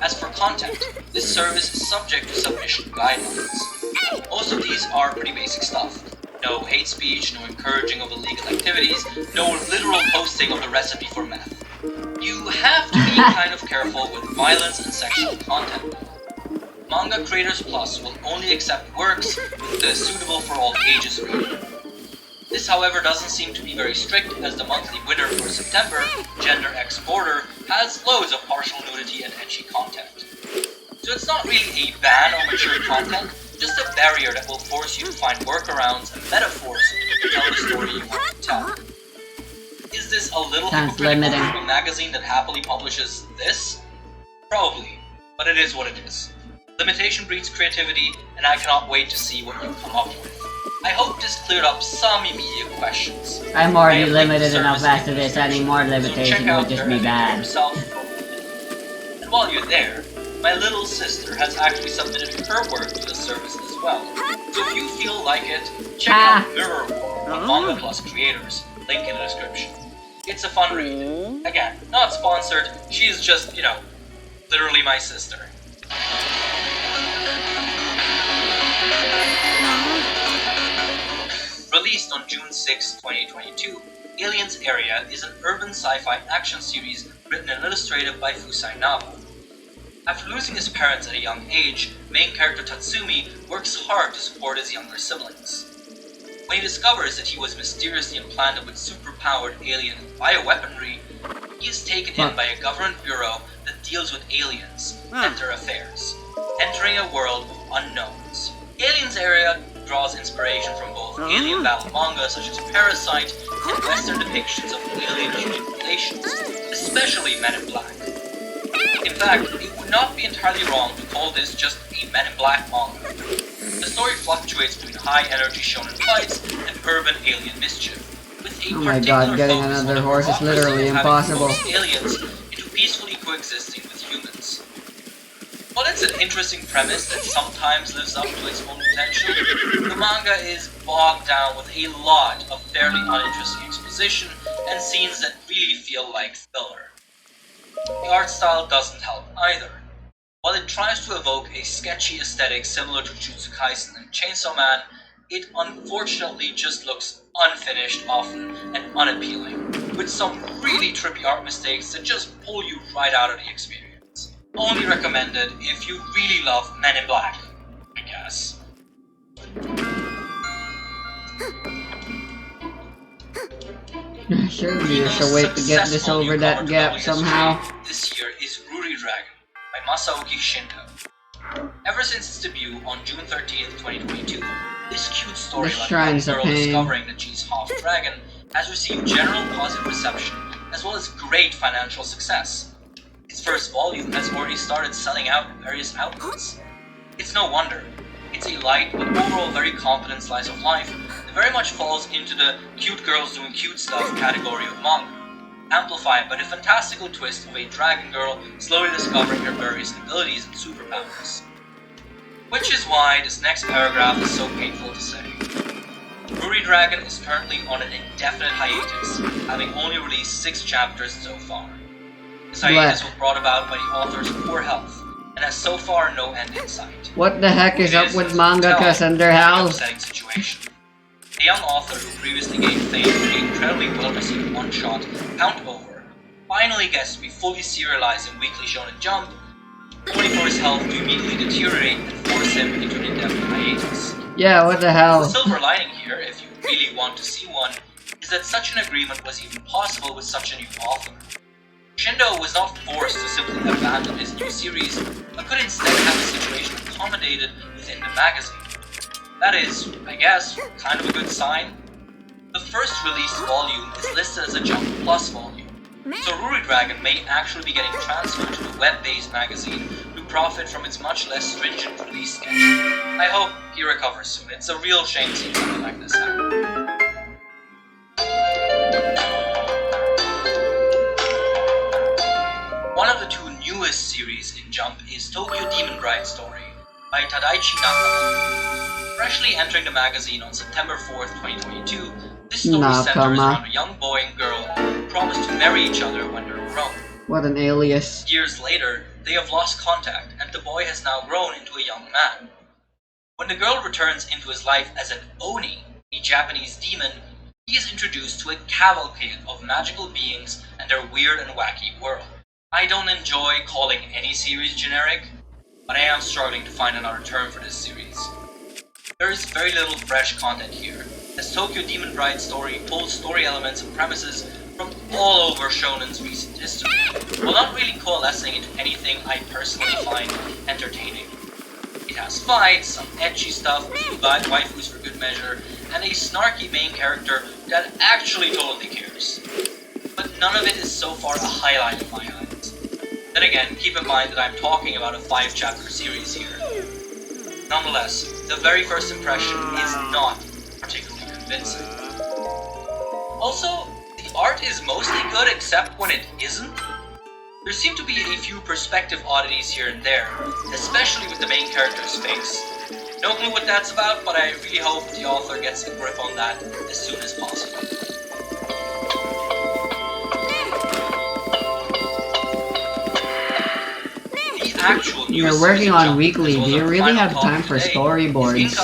As for content, this service is subject to submission guidelines. Most of these are pretty basic stuff. No hate speech, no encouraging of illegal activities, no literal posting of the recipe for meth. You have to be kind of careful with violence and sexual content. Manga Creators Plus will only accept works with the suitable for all ages rating. This, however, doesn't seem to be very strict, as the monthly winner for September, Gender X Border, has loads of partial nudity and ecchi content. So it's not really a ban on mature content, just a barrier that will force you to find workarounds and metaphors to tell the story you want to tell. Is this a little Sounds hypocritical limiting. from a magazine that happily publishes this? Probably, but it is what it is. Limitation breeds creativity, and I cannot wait to see what you come up with. I hope this cleared up some immediate questions. I'm I already have linked the limited enough service after in the this, any more description, so check limitation out would just their be FAQ bad. yourself for a moment. And while you're there, my little sister has actually submitted her work to the service as well. So if you feel like it, check out Mirror War on Manga Plus Creators, link in the description. It's a fun read. Again, not sponsored, she's just, literally my sister. Released on June 6, 2022, Aliens Area is an urban sci-fi action series written and illustrated by Fusai Naba. After losing his parents at a young age, main character Tatsumi works hard to support his younger siblings. When he discovers that he was mysteriously implanted with superpowered alien bioweaponry, he is taken in by a government bureau that deals with aliens and their affairs, entering a world of unknowns. Aliens Area draws inspiration from both alien battle manga such as Parasite and Western depictions of alien-human relations, especially Men in Black. In fact, it would not be entirely wrong to call this just a Men in Black manga. The story fluctuates between high-energy shonen fights and urban alien mischief, with a Oh my particular god, getting focus another on the horse is bureaucracy literally of having impossible. forced aliens into peacefully coexisting with humans. While it's an interesting premise that sometimes lives up to its own potential, the manga is bogged down with a lot of fairly uninteresting exposition and scenes that really feel like filler. The art style doesn't help either. While it tries to evoke a sketchy aesthetic similar to Jujutsu Kaisen and Chainsaw Man, it unfortunately just looks unfinished often and unappealing, with some really trippy art mistakes that just pull you right out of the experience. Only recommended if you really love Men in Black, I guess. Surely you should wait to get this over that gap somehow. This year is Ruri Dragon by Masaoki Shinto. Ever since its debut on June 13th, 2022, this cute story The about a Shrines of girl Pain. discovering that she's half dragon has received general positive reception as well as great financial success. Its first volume has already started selling out in various outlets. It's no wonder. It's a light but overall very confident slice of life that very much falls into the cute girls doing cute stuff category of manga, amplified by the fantastical twist of a dragon girl slowly discovering her various abilities and superpowers. Which is why this next paragraph is so painful to say. Ruri Dragon is currently on an indefinite hiatus, having only released 6 chapters so far. This hiatus was brought about by the author's poor health, and has so far no end in sight. What the heck is up with mangakas and their health? Situation. A young author who previously gained fame for the incredibly well-received one-shot Count Over finally gets to be fully serialized in Weekly Shonen Jump, only for his health to immediately deteriorate and force him into an indefinite hiatus. Yeah, what the hell? The silver lining here, if you really want to see one, is that such an agreement was even possible with such a new author. Shindo was not forced to simply abandon his new series, but could instead have the situation accommodated within the magazine. That is, I guess, kind of a good sign. The first released volume is listed as a Jump Plus volume, so Ruri Dragon may actually be getting transferred to the web-based magazine to profit from its much less stringent release schedule. I hope he recovers soon. It's a real shame seeing something like this happen. One of the 2 newest series in Jump is Tokyo Demon Bride Story by Tadaichi Nakama. Freshly entering the magazine on September 4th, 2022, this story centers around a young boy and girl who promise to marry each other when they're grown. What an alias. Years later, they have lost contact, and the boy has now grown into a young man. When the girl returns into his life as an Oni, a Japanese demon, he is introduced to a cavalcade of magical beings and their weird and wacky world. I don't enjoy calling any series generic, but I am struggling to find another term for this series. There is very little fresh content here, as Tokyo Demon Bride Story pulls story elements and premises from all over Shonen's recent history, while not really coalescing into anything I personally find entertaining. It has fights, some ecchi stuff, 2 bad waifus for good measure, and a snarky main character that actually totally cares. But none of it is so far a highlight in my eyes. Then again, keep in mind that I'm talking about a 5-chapter series here. Nonetheless, the very first impression is not particularly convincing. Also, the art is mostly good except when it isn't. There seem to be a few perspective oddities here and there, especially with the main character's face. No clue what that's about, but I really hope the author gets a grip on that as soon as possible. You're working on Weekly, do you really have time for storyboards?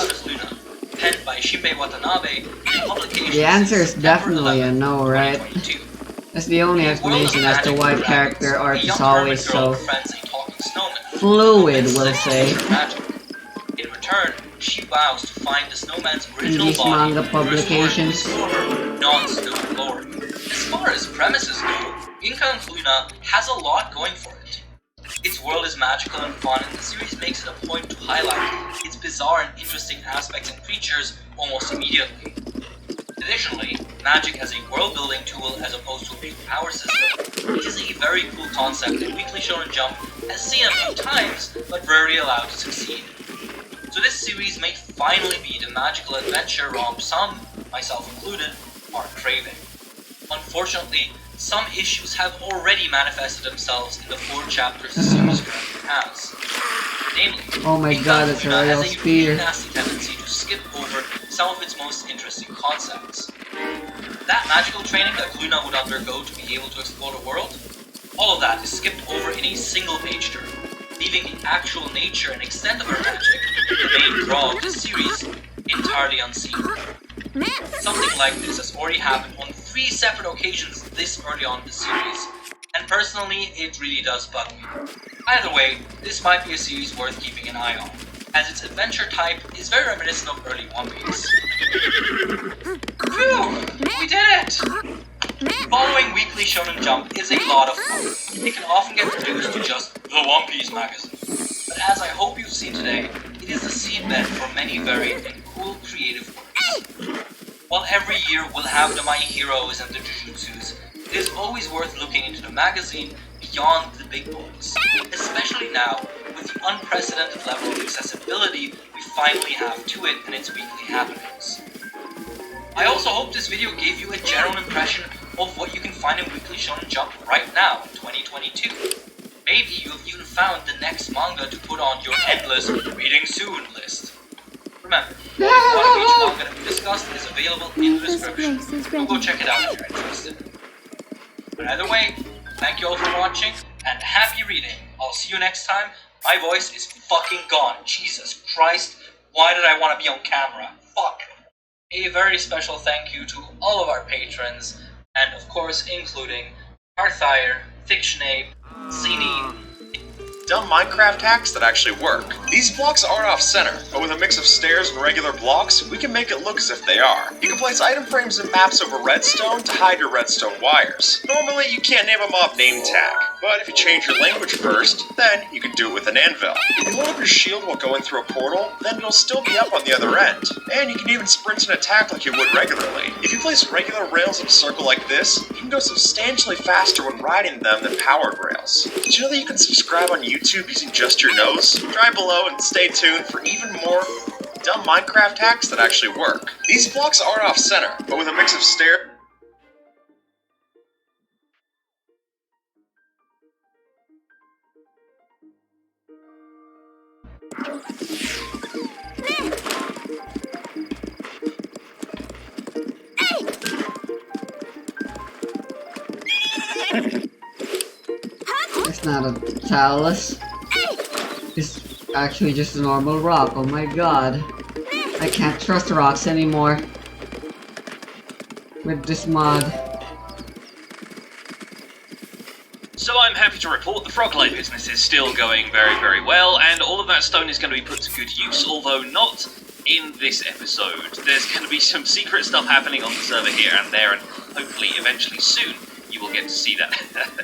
Penned by Shinbei Watanabe, the answer is definitely a no, right? That's the only explanation as to why character art is always so fluid, we'll say. In return, she vows to find the snowman's original these body manga publications. non-snow glory. As far as premises go, Inkan Luna has a lot going for it. Its world is magical and fun, and the series makes it a point to highlight its bizarre and interesting aspects and creatures almost immediately. Additionally, magic as a world-building tool as opposed to a big power system, which is a very cool concept that Weekly Shonen Jump has seen a few times, but rarely allowed to succeed. So this series may finally be the magical adventure romp some, myself included, are craving. Unfortunately, some issues have already manifested themselves in the 4 chapters the series currently has. Namely, oh my god, it's a real has a spear. really nasty tendency to skip over some of its most interesting concepts. That magical training that Luna would undergo to be able to explore the world, all of that is skipped over in a single page turn, leaving the actual nature and extent of her magic, the main draw of this series, entirely unseen. Something like this has already happened on 3 separate occasions this early on in the series, and personally, it really does bug me. Either way, this might be a series worth keeping an eye on, as its adventure type is very reminiscent of early One Piece. Phew! We did it! Following Weekly Shonen Jump is a lot of fun. It can often get reduced to just the One Piece magazine. But as I hope you've seen today, it is the seedbed for many varied and cool creative works. While every year we'll have the My Heroes and the Jujutsus, it is always worth looking into the magazine beyond the big boys, especially now with the unprecedented level of accessibility we finally have to it and its weekly happenings. I also hope this video gave you a general impression of what you can find in Weekly Shonen Jump right now in 2022. maybe you've even found the next manga to put on your endless reading soon list. Remember, one of each manga that we discussed is available in the description, so go check it out if you're interested. But either way, thank you all for watching, and happy reading. I'll see you next time. My voice is fucking gone. Jesus Christ, why did I want to be on camera? Fuck. A very special thank you to all of our patrons, and of course including Arthire, Thictionape, Zini, Dumb Minecraft hacks that actually work. These blocks aren't off-center, but with a mix of stairs and regular blocks, we can make it look as if they are. You can place item frames and maps over redstone to hide your redstone wires. Normally, you can't name a mob name tag, but if you change your language first, then you can do it with an anvil. If you hold up your shield while going through a portal, then it'll still be up on the other end. And you can even sprint and attack like you would regularly. If you place regular rails in a circle like this, you can go substantially faster when riding them than powered rails. Did you know that you can subscribe on YouTube using just your nose? Try below and stay tuned for even more dumb Minecraft hacks that actually work. These blocks aren't off-center, but with a mix of stair... It's not a talus. It's actually just a normal rock. Oh my god. I can't trust rocks anymore. With this mod. So I'm happy to report the Froglight business is still going very, very well, and all of that stone is going to be put to good use, although not in this episode. There's going to be some secret stuff happening on the server here and there, and hopefully eventually soon you will get to see that.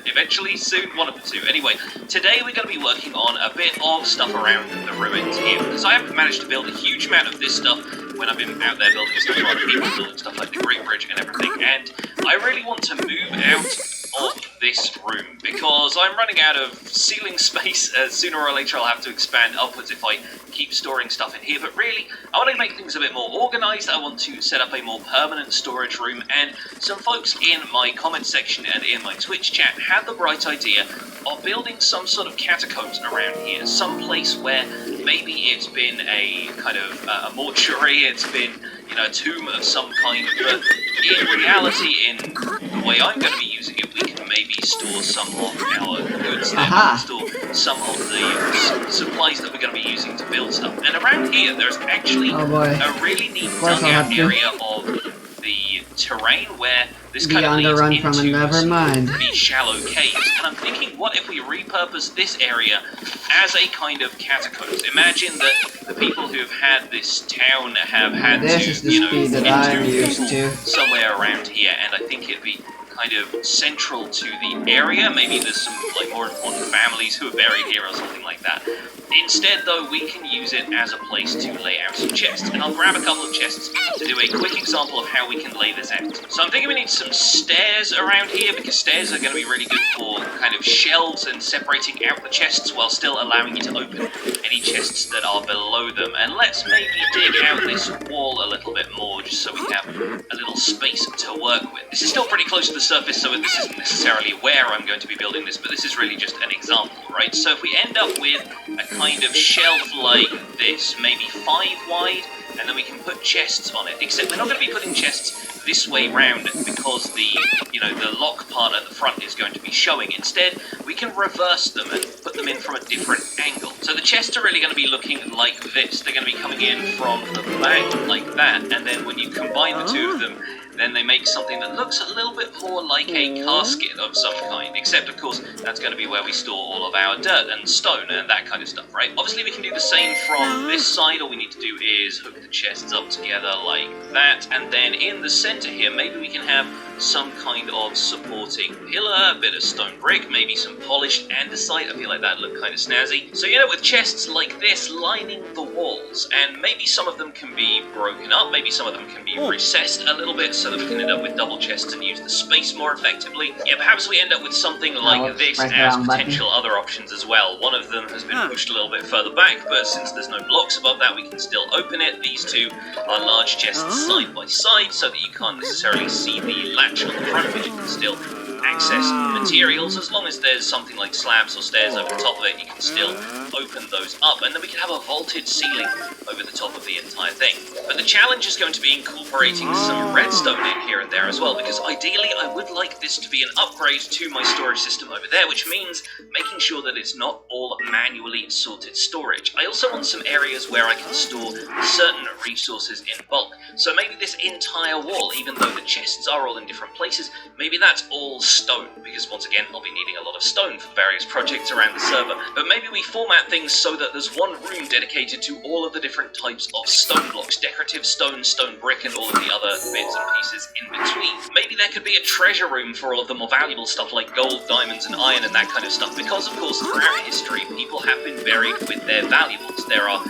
Eventually, soon, one of the two. Anyway, today we're going to be working on a bit of stuff around the ruins here, because I haven't managed to build a huge amount of this stuff when I've been out there building stuff for other people, building stuff like the Great Bridge and everything, and I really want to move out of this room, because I'm running out of ceiling space. Sooner or later I'll have to expand upwards if I keep storing stuff in here, but really, I want to make things a bit more organised. I want to set up a more permanent storage room, and some folks in my comment section and in my Twitch chat had the bright idea of building some sort of catacombs around here, some place where maybe it's been a kind of a mortuary, it's been, you know, a tomb of some kind, but in reality, in the way I'm going to be using it, we can maybe store some of our goods there, we can store some of the supplies that we're going to be using to build stuff. And around here, there's actually a really neat dugout area of the terrain where this kind of leads into some pretty shallow caves. And I'm thinking, what if we repurpose this area as a kind of catacombs? Imagine that the people who have had this town have had to, you know, somewhere around here, and I think it'd be kind of central to the area. Maybe there's some like more important families who are buried here or something like that. Instead, though, we can use it as a place to lay out some chests, and I'll grab a couple of chests to do a quick example of how we can lay this out. So I'm thinking we need some stairs around here, because stairs are going to be really good for kind of shelves and separating out the chests while still allowing you to open any chests that are below them. And let's maybe dig out this wall a little bit more, just so we have a little space to work with. This is still pretty close to the surface, so this isn't necessarily where I'm going to be building this, but this is really just an example, right? So if we end up with a kind of shelf like this, maybe 5 wide, and then we can put chests on it, except we're not going to be putting chests this way round because the, you know, the lock part at the front is going to be showing. Instead, we can reverse them and put them in from a different angle. So the chests are really going to be looking like this. They're going to be coming in from the back like that, and then when you combine the two of them, then they make something that looks a little bit more like a casket of some kind, except of course that's going to be where we store all of our dirt and stone and that kind of stuff, right? Obviously we can do the same from this side. All we need to do is hook the chests up together like that, and then in the center here maybe we can have some kind of supporting pillar, a bit of stone brick, maybe some polished andesite. I feel like that look kind of snazzy. So, you know, with chests like this lining the walls, and maybe some of them can be broken up, maybe some of them can be recessed a little bit so that we can end up with double chests and use the space more effectively. Yeah, perhaps we end up with something like this as potential other options as well. One of them has been pushed a little bit further back, but since there's no blocks above that, we can still open it. These two are large chests side by side so that you can't necessarily see the latch on the front, but you can still access materials. As long as there's something like slabs or stairs over the top of it, you can still open those up, and then we can have a vaulted ceiling over the top of the entire thing. But the challenge is going to be incorporating some redstone in here and there as well, because ideally I would like this to be an upgrade to my storage system over there, which means making sure that it's not all manually sorted storage. I also want some areas where I can store certain resources in bulk. So maybe this entire wall, even though the chests are all in different places, maybe that's all stone, because once again I'll be needing a lot of stone for various projects around the server. But maybe we format things so that there's one room dedicated to all of the different types of stone blocks, decorative stone, stone brick, and all of the other bits and pieces in between. Maybe there could be a treasure room for all of the more valuable stuff like gold, diamonds, and iron and that kind of stuff, because of course throughout history people have been buried with their valuables. There are,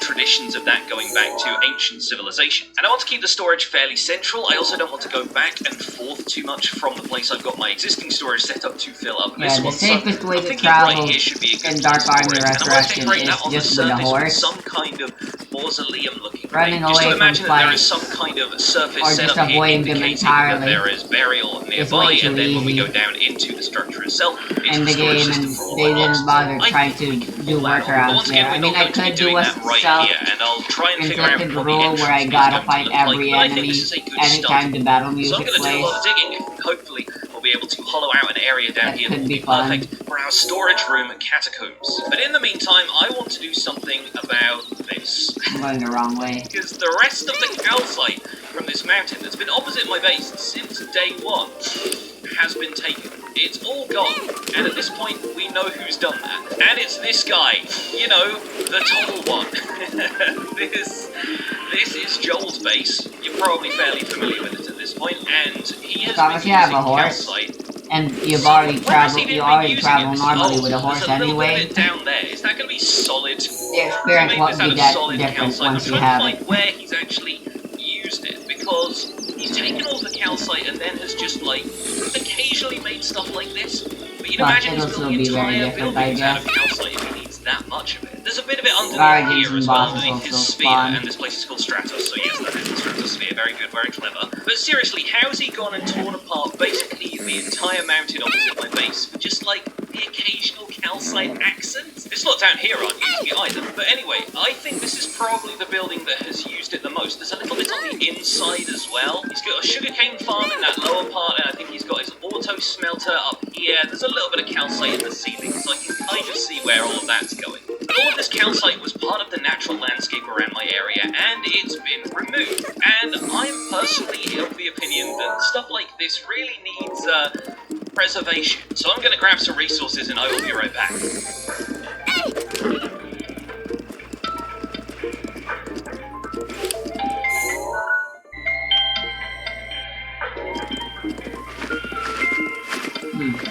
traditions of that going back to ancient civilization. And I want to keep the storage fairly central. I also don't want to go back and forth too much from the place I've got my existing storage set up to fill up Yeah, this the one. safest way to right travel here should be a good in Dark place to Army store it. And I want to Resurrection decorate is that on the just with a surface horse. some kind of mausoleum looking Running thing. Just away to imagine from that there fight, is some kind of surface or set just up here avoiding them indicating that entirely. there is burial It's nearby, way too and then when we easy go down into the structure itself, it's in a the storage game, system and for all they my didn't lost. bother I trying think we to can do pull that off. But workarounds once there. again, I we're mean, not I going to be could do doing a that right here, and I'll try and figure out self-inflicted what the rule where I entrance gotta is going fight to look like. every But I think enemy this is a good anytime the start. battle So music I'm going to do a plays. lot of digging, and hopefully we'll be able to hollow out an area down That here could that will be be fun. perfect for our storage room catacombs. But in the meantime, I want to do something about this. I'm going the wrong way. Because the rest of the calcite from this mountain that's been opposite my base since day one has been taken. It's all gone, and at this point we know who's done that. And it's this guy, the tall one. This is Joel's base. You're probably fairly familiar with it at this point, and he has Thomas, been you have using a horse? calcite. And you've So, already when has traveled. he been You already using travel it? normally with a horse there's a little anyway. bit of it down there. Is that going to be solid? The experience Maybe won't it's out be of that solid different calcite. once I'm you trying have to it. find where he's actually used it, because he's taken all the calcite and then has just occasionally made stuff like this. But you'd But imagine it'll he's still building be very entire different, I buildings out of guess. calcite if he needs that much of it. There's a bit of it underneath Guardians here and as well, bosses underneath his also sphere, spawn. and this place is called Stratos, so yes, that is the Stratosphere. Very good, very clever. But seriously, how's he gone and torn apart basically the entire mountain opposite my base for just the occasional calcite accent? This lot down here aren't using it either. But anyway, I think this is probably the building that has used it the most. There's a little bit on the inside as well. He's got a sugarcane farm in that lower part, and I think he's got his auto smelter up here. There's a little bit of calcite in the ceiling, so I can kind of see where all of that's going. But all of this calcite was part of the natural landscape around my area, and it's been removed. And I'm personally of the opinion that stuff like this really needs preservation. So I'm going to grab some resources and I will be right back.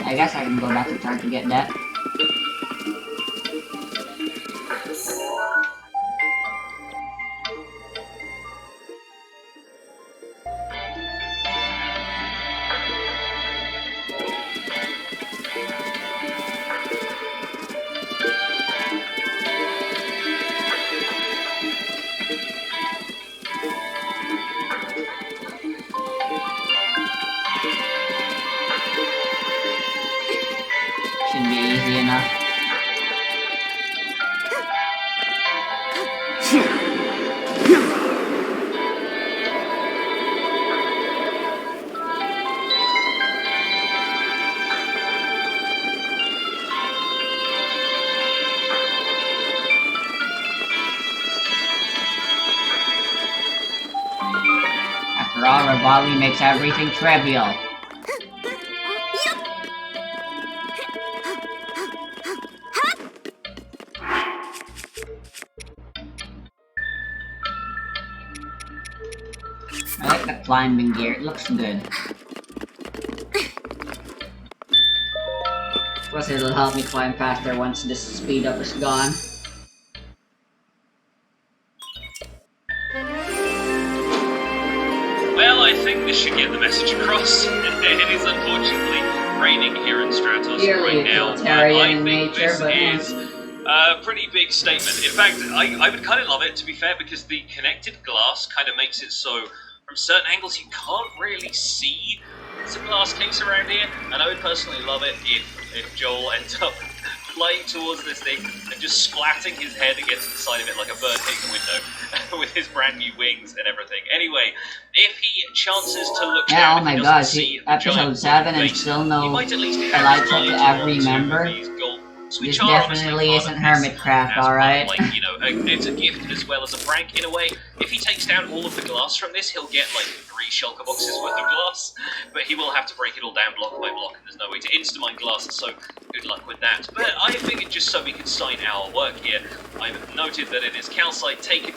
I guess I can go back to try to get that. Should be easy enough. After all, Rivali makes everything trivial. I like the climbing gear, it looks good. Plus it'll help me climb faster once this speed up is gone. Well, I think this should get the message across. It is unfortunately raining here in Stratos Purely right now, but utilitarian I in think nature, this but is a pretty big statement. In fact, I would kind of love it, to be fair, because the connected glass kind of makes it so from certain angles you can't really see It's a glass case around here, and I would personally love it if Joel ends up flying towards this thing and just splatting his head against the side of it like a bird hitting a window with his brand new wings and everything. Anyway, if he chances to look down, oh my he gosh, doesn't see the episode giant 7 and face, still he no might at least a light have to his eye every towards member. these gold, which This are obviously definitely part isn't of this Hermitcraft, as alright? well, like, you know, it's a gift as well as a prank in a way. If he takes down all of the glass from this, he'll get like 3 shulker boxes worth of glass, but he will have to break it all down block by block, and there's no way to insta-mine glass, so good luck with that. But I figured just so we could sign our work here, I've noted that it is calcite taken.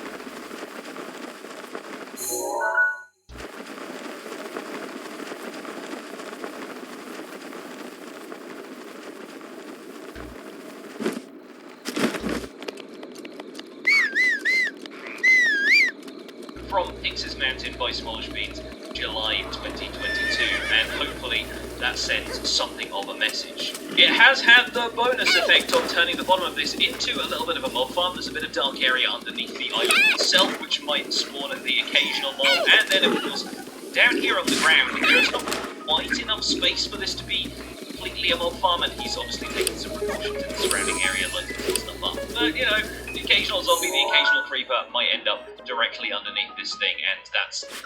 From Pix's Mountain by Smallish Beans, July 2022, and hopefully that sends something of a message. It has had the bonus effect of turning the bottom of this into a little bit of a mob farm. There's a bit of dark area underneath the island itself, which might spawn the occasional mob, and then of course, down here on the ground, there's not quite enough space for this to be completely a mob farm, and he's obviously taking some precautions in the surrounding area, like to fill stuff up. But, you know, the occasional zombie, the occasional creeper might end up directly underneath this thing, and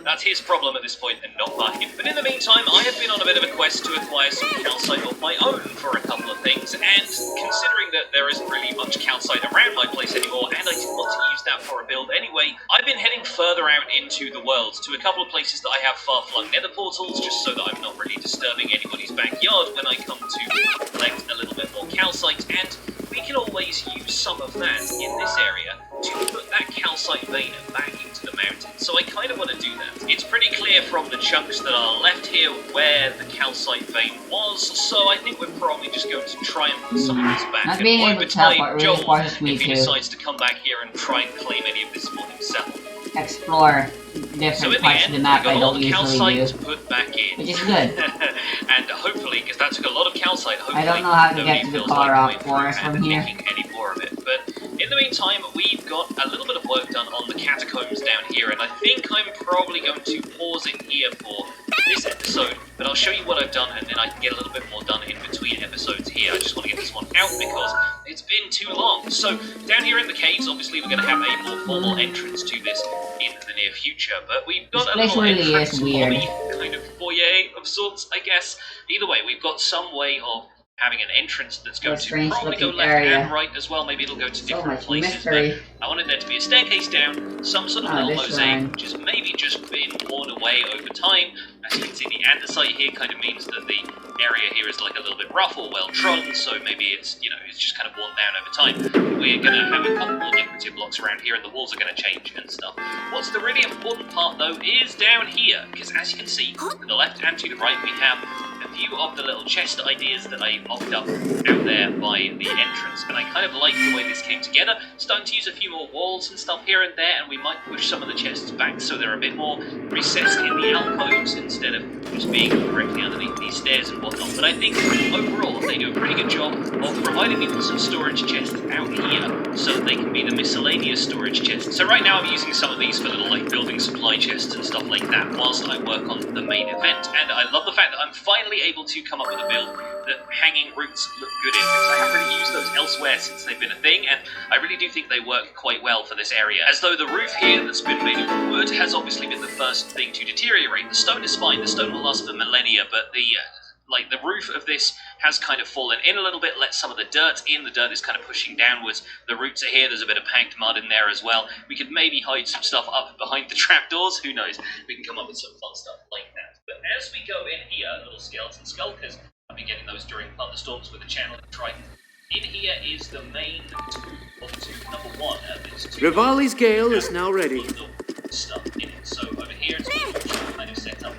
that's his problem at this point and not mine. But in the meantime, I have been on a bit of a quest to acquire some calcite of my own for a couple of things, and considering that there isn't really much calcite around my place anymore, and I didn't want to use that for a build anyway, I've been heading further out into the world to a couple of places that I have far-flung nether portals, just so that I'm not really disturbing anybody's backyard when I come to collect a little bit more calcite, and we can always use some of that in this area to put that calcite vein back into the mountain. So I kind of want to do that. It's pretty clear from the chunks that are left here where the calcite vein was, so I think we're probably just going to try and put some of this back. Not And being why able would to tell I, what really Joel, forces me if he to decides to come back here and try and claim any of this for himself. explore So different in the parts end, of the map I I got all don't the usually calcite do. to put back in. Which is good. And hopefully, because that took a lot of calcite, hopefully I don't know how to nobody get to the feels Color like Rock going Forest through from and here. taking any more of it. But in the meantime, we've got a little bit of work done on the catacombs down here, and I think I'm probably going to pause it here for this episode, but I'll show you what I've done, and then I can get a little bit more done in between episodes here. I just want to get this one out because it's been too long. So down here in the caves, obviously we're going to have a more formal entrance to this in the near future, but we've got This a place little really entrance is weird. lobby, kind of foyer of sorts, I guess. Either way, we've got some way of having an entrance that's going What a to strange probably go looking left area. and right as well. Maybe it'll go to So different much places. mystery. But I wanted there to be a staircase down, some sort of Ah, little this mosaic, line. which has maybe just been worn away over time. As you can see, the andesite here kind of means that the area here is like a little bit rough or well trodden, so maybe it's, you know, it's just kind of worn down over time. We're going to have a couple more decorative blocks around here, and the walls are going to change and stuff. What's the really important part, though, is down here, because as you can see, to the left and to the right, we have a few of the little chest ideas that I mocked up out there by the entrance, and I kind of like the way this came together. Starting to use a few more walls and stuff here and there, and we might push some of the chests back so they're a bit more recessed in the alcoves instead of just being directly underneath these stairs and whatnot. But I think overall they do a pretty good job of providing me with some storage chests out here so that they can be the miscellaneous storage chests. So right now I'm using some of these for little like building supply chests and stuff like that whilst I work on the main event, and I love the fact that I'm finally able to come up with a build that hanging roots look good in, because I haven't really used those elsewhere since they've been a thing, and I really do think they work quite well for this area. As though the roof here that's been made of wood has obviously been the first thing to deteriorate. The stone is fine, the stone will last for millennia, but the roof of this has kind of fallen in a little bit, let some of the dirt in. The dirt is kind of pushing downwards. The roots are here. There's a bit of packed mud in there as well. We could maybe hide some stuff up behind the trapdoors. Who knows? We can come up with some fun stuff like that. But as we go in here, little skeleton skull, because I've been getting those during thunderstorms with the channel Triton. In here is the main number one. Rivali's Gale is now ready. Stuff in it. So over here, it's kind of set up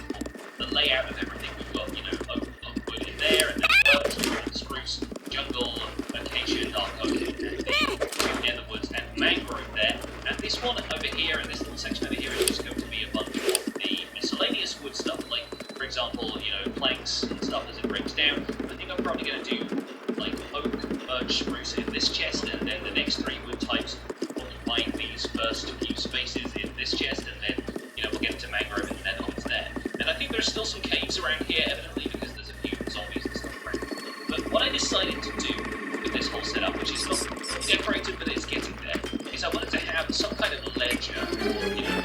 for the layout of everything. We've got, you know, oak wood in there, and then birch, spruce, jungle, acacia, dark oak, and the nether woods and mangrove there. And this one over here, and this little section over here, is just going to be a bunch of the miscellaneous wood stuff, like, for example, you know, planks and stuff as it breaks down. I think I'm probably going to do like oak, birch, spruce in this chest, and then the next 3 wood types occupying these first few spaces in this chest, and then, you know, we'll get into mangrove and then onwards there. And I think there's still some caves around here, evidently because there's a few zombies and stuff around. But what I decided to do with this whole setup, which is not decorated but it's getting there, is I wanted to have some kind of ledger, or, you know,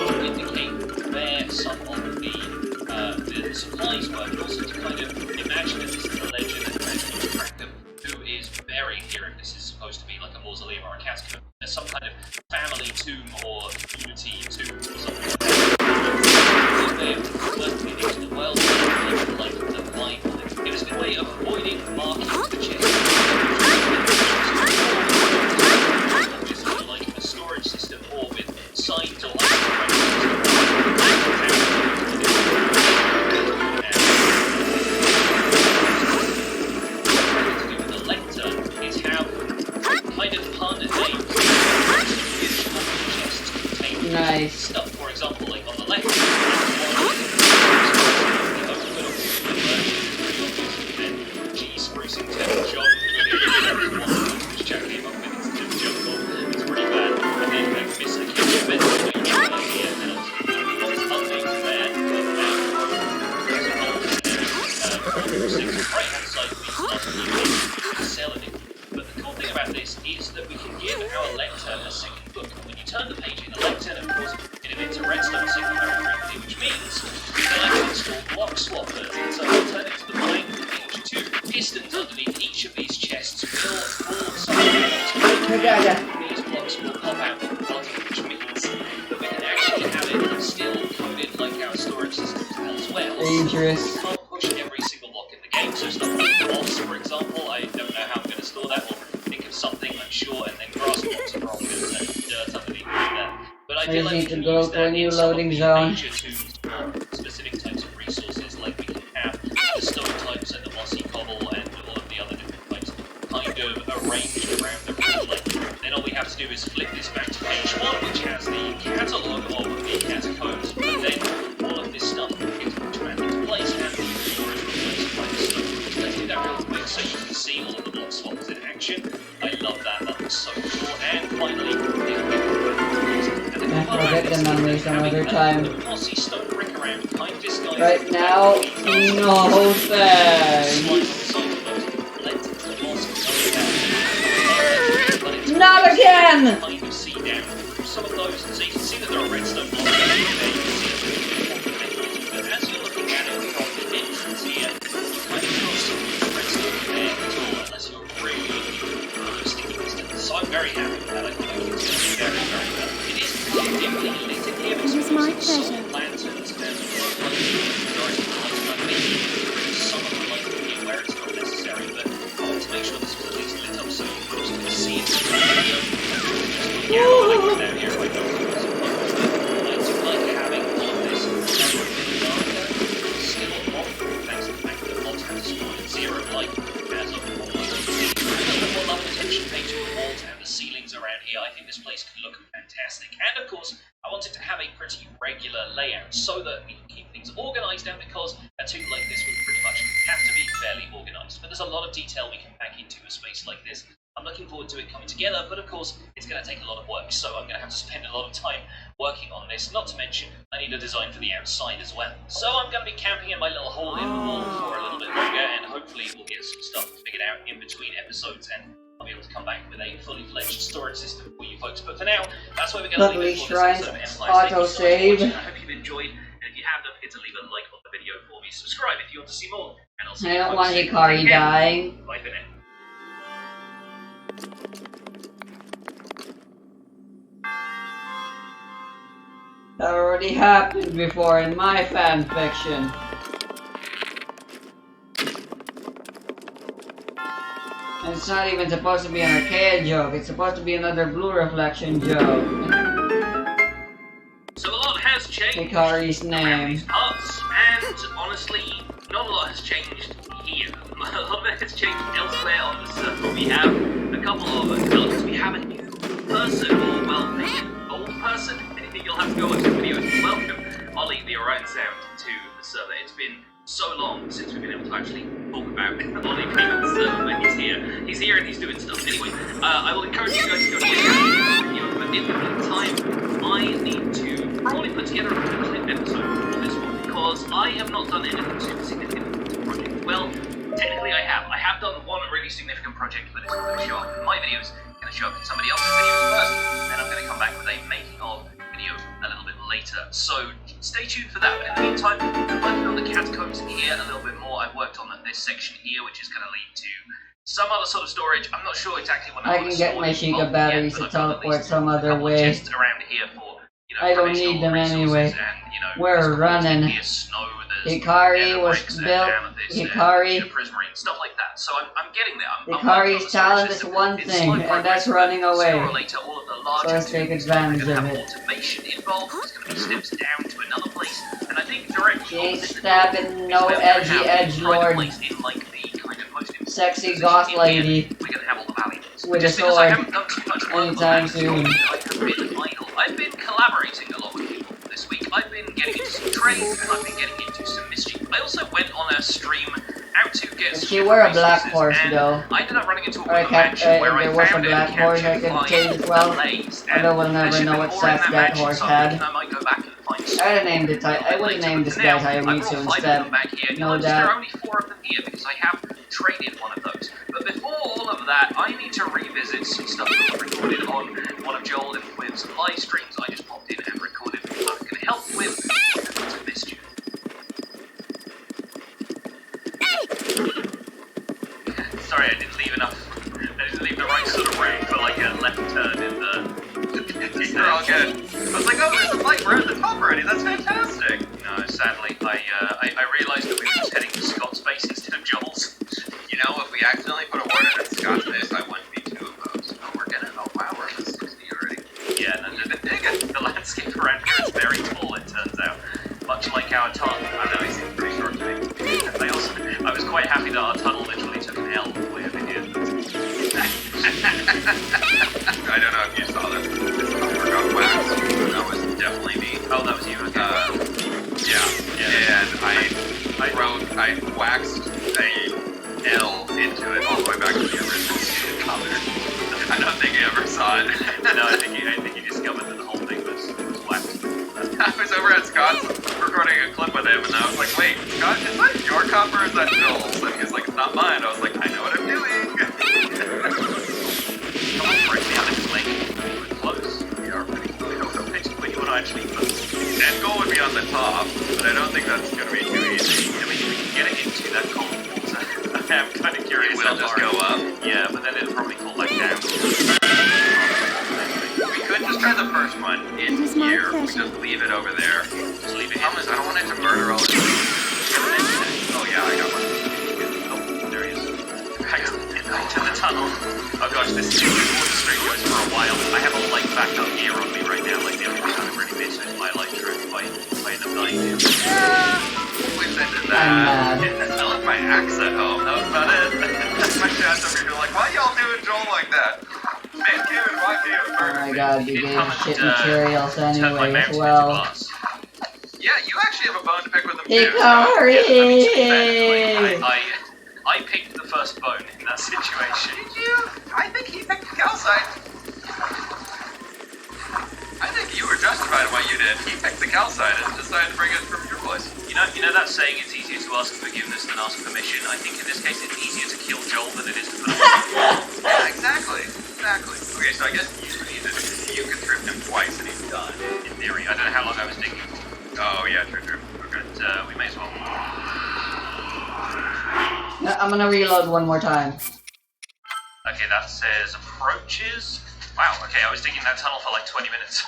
to indicate where some of the supplies were, but also to kind of imagine that this is a ledger that kind of track of who is buried here, if this is supposed to be like a mausoleum or a casket. There's some kind of family tomb or unity tomb or something like that. They're working it into the world, like the Bible. It was a good way of avoiding marking the chest. Just like a storage system or with signs or Nice. Stuff, for example, like on the left, G sprucing Tevin John, which Jack came up with instead of Jungle. It's pretty bad. And then Miss Akira Benson, where you get an idea, and obviously there's nothing there, but right-hand side we start selling it. But the cool thing about this is that we can give our lector a second book. When you turn the page in the lectern, of course, it emits a redstone signal very briefly, which means that I can install block swappers. So I'll turn it to the mine, which two pistons underneath each of these chests will pull some blocks. These blocks will pop out from the bottom, which means that we can actually have it still coded like our storage systems as well. Dangerous. So we can't push every single block in the game. So stuff like moss, for example, I don't know how I'm going to store that, or think of something unsure, and then grass blocks are probably going to turn dirt underneath that. But I feel like we can use that in some of the major tools for specific types of resources, like we can have the stone types and the mossy cobble and all of the other different types kind of arranged around the room. Like, then all we have to do is flip this back to page 1, which has the catalogue of the catacombs, but then all of this stuff gets put into place and the storage replaced by the stone. Let's do that real quick so you can see all of the block swaps in action. I love that, that looks so cool. And finally, I'll get the memory some other time. Right now, no thanks. Not again! Some of those, so you can see that there are redstone blocks there, but as you're looking at it from the entrance here, you kind of can't see redstone there at all, unless you're really sticky distance. So I'm very happy with that. I think it's very, very well. It is dimly lit in here, but it's my pleasure. Lanterns and some of the light here where it's not necessary, but I want to make sure this was at least lit up so you can see it. Yeah, like down here, I don't know. It's like having all of this still on, thanks to the fact that the mods have spawned at 0 light as of a little more love and attention paid to the walls and the ceilings around here. I think this place could look fantastic. And of course, I wanted to have a pretty regular layout so that we can keep things organised, and because a tomb like this would pretty much have to be fairly organised. But there's a lot of detail we can pack into a space like this. I'm looking forward to it coming together, but of course, it's going to take a lot of work, so I'm going to have to spend a lot of time working on this. Not to mention, I need a design for the outside as well. So I'm going to be camping in my little hole in the wall for a little bit longer, and hopefully we'll get some stuff figured out in between episodes, and I'll be able to come back with a fully fledged storage system for you folks. But for now, that's where we're going to leave it for this episode of Empire. Auto-save. I hope you've enjoyed, and if you have, don't forget to leave a like on the video for me. Subscribe if you want to see more, and I'll see you I don't folks want soon. Hikari Take care. dying. Bye for now. That already happened before in my fanfiction. And it's not even supposed to be an arcade joke, it's supposed to be another blue reflection joke. So a lot has changed Hikari's around name. these parts, and honestly, not a lot has changed here. A lot of it has changed elsewhere on the server. We have a couple of skeletons. We have a new person, or well, maybe an old person. You'll have to go watch the video to welcome Ollie the Orion Sound to the server. It's been so long since we've been able to actually talk about Ollie being on the server, but he's here. He's here and he's doing stuff. Anyway, I will encourage you guys to go check out the video, but in the meantime, I need to probably put together a clip episode for this one, because because I have not done anything super significant with this project. Well, technically I have. I have done one really significant project, but it's not going to show up in my videos. It's going to show up in somebody else's videos first, and then I'm going to come back with a making of video a little bit later. So stay tuned for that. But in the meantime, I'm working on the catacombs here a little bit more. I've worked on this section here, which is going to lead to some other sort of storage. I'm not sure exactly what I can get my Sheikah batteries to teleport some other way. Around here for, you know, I don't need them anyway. and, you know, We're running. Snow, Hikari was built. Hikari. Prismarine, stuff like that. So I'm getting there. Hikari's telling us one thing, and that's running away. So let's take advantage of it. Automation involved. There's going to be steps down to another place, and I think directly. She ain't stabbing no edgy edgelord. Sexy goth lady with a sword anytime soon. I've been collaborating a lot with people this week. I've been getting into some trades, and I've been getting into some mischief. I also went on a stream out to get some. She wear a black horse though. I ended up running into a Or mansion where I there was a found black horse I could change as well. Although we'll never know what sex that horse had. I might go back and find I would have named it. I would have named this guy Tyrese instead. No doubt. There are doubt. only 4 of them here because I have traded one of those. But before all of that, I need to revisit some stuff that was recorded on one of Joel and Quiv's live streams. I just popped in and recorded stuff that can help with some mischief. Sorry, I didn't leave enough. I didn't leave the right sort of room for like a left turn in the. You're all good. I was like, oh, there's a light. We're at the top already. That's fantastic. No, sadly, I realised that we were just heading to Scott's base instead of Joel's. You know, if we accidentally put a word in Scott's face, I wouldn't be too opposed. Oh, we're getting. Oh, wow, we're at 60 already. Yeah, no, the landscape around here is very tall, it turns out. Much like our tunnel. I know, he seems pretty short to me. I was quite happy that our tunnel literally took an L way over here. I don't know if you saw this. This number got waxed. That was definitely me. Oh, that was you, okay. Yeah. And I waxed a L into it all the way back to the original color. I don't think he ever saw it. No, I think he discovered that the whole thing was waxed. I was over at Scott's recording a clip with him, and I was like, wait, Scott, is that your copper or is that Joel's? And he was like, it's not mine. I was like, I know what I'm doing. Come on, break me out of this lake. We're close. We are pretty close. I don't know where you want to actually put this. End goal would be on the top, but I don't think that's going to be too easy. I mean, we can get it into that cold water. I'm kind of curious Will how it just far go up? Yeah, but then it'll probably fall back down. We could just try the first one in here. We just leave it over there. Just leave it Problem is, I don't want it to murder all of you. Oh yeah, I got one. Oh, there he is. Back to the tunnel. Oh gosh, this water stream goes for a while. I have a light back up here on me right now. Like the only thing I really miss is my light trip if I end up dying here. Wish I did that. I left my axe at home. That was about it. My chat's over here like, why y'all doing Joel like that? Man cave and why cave Oh first? my god, we gave shit materials anyway as well. Yeah, you actually have a bone to pick with them too. Hikari! I picked the first bone in that situation. Did you? I think he picked the calcite. I think you were justified in what you did. He picked the calcite and decided to bring it from your place. You know that saying, it's easier to ask forgiveness than ask permission? I think in this case it's easier to kill Joel than it is to put him Yeah, exactly. Okay, so I guess you can trip him twice and he's done. in theory. I don't know how long I was digging for. Oh yeah, true. But we may as well. I'm gonna reload one more time. Okay, that says approaches. Wow, okay, I was digging that tunnel for like 20 minutes.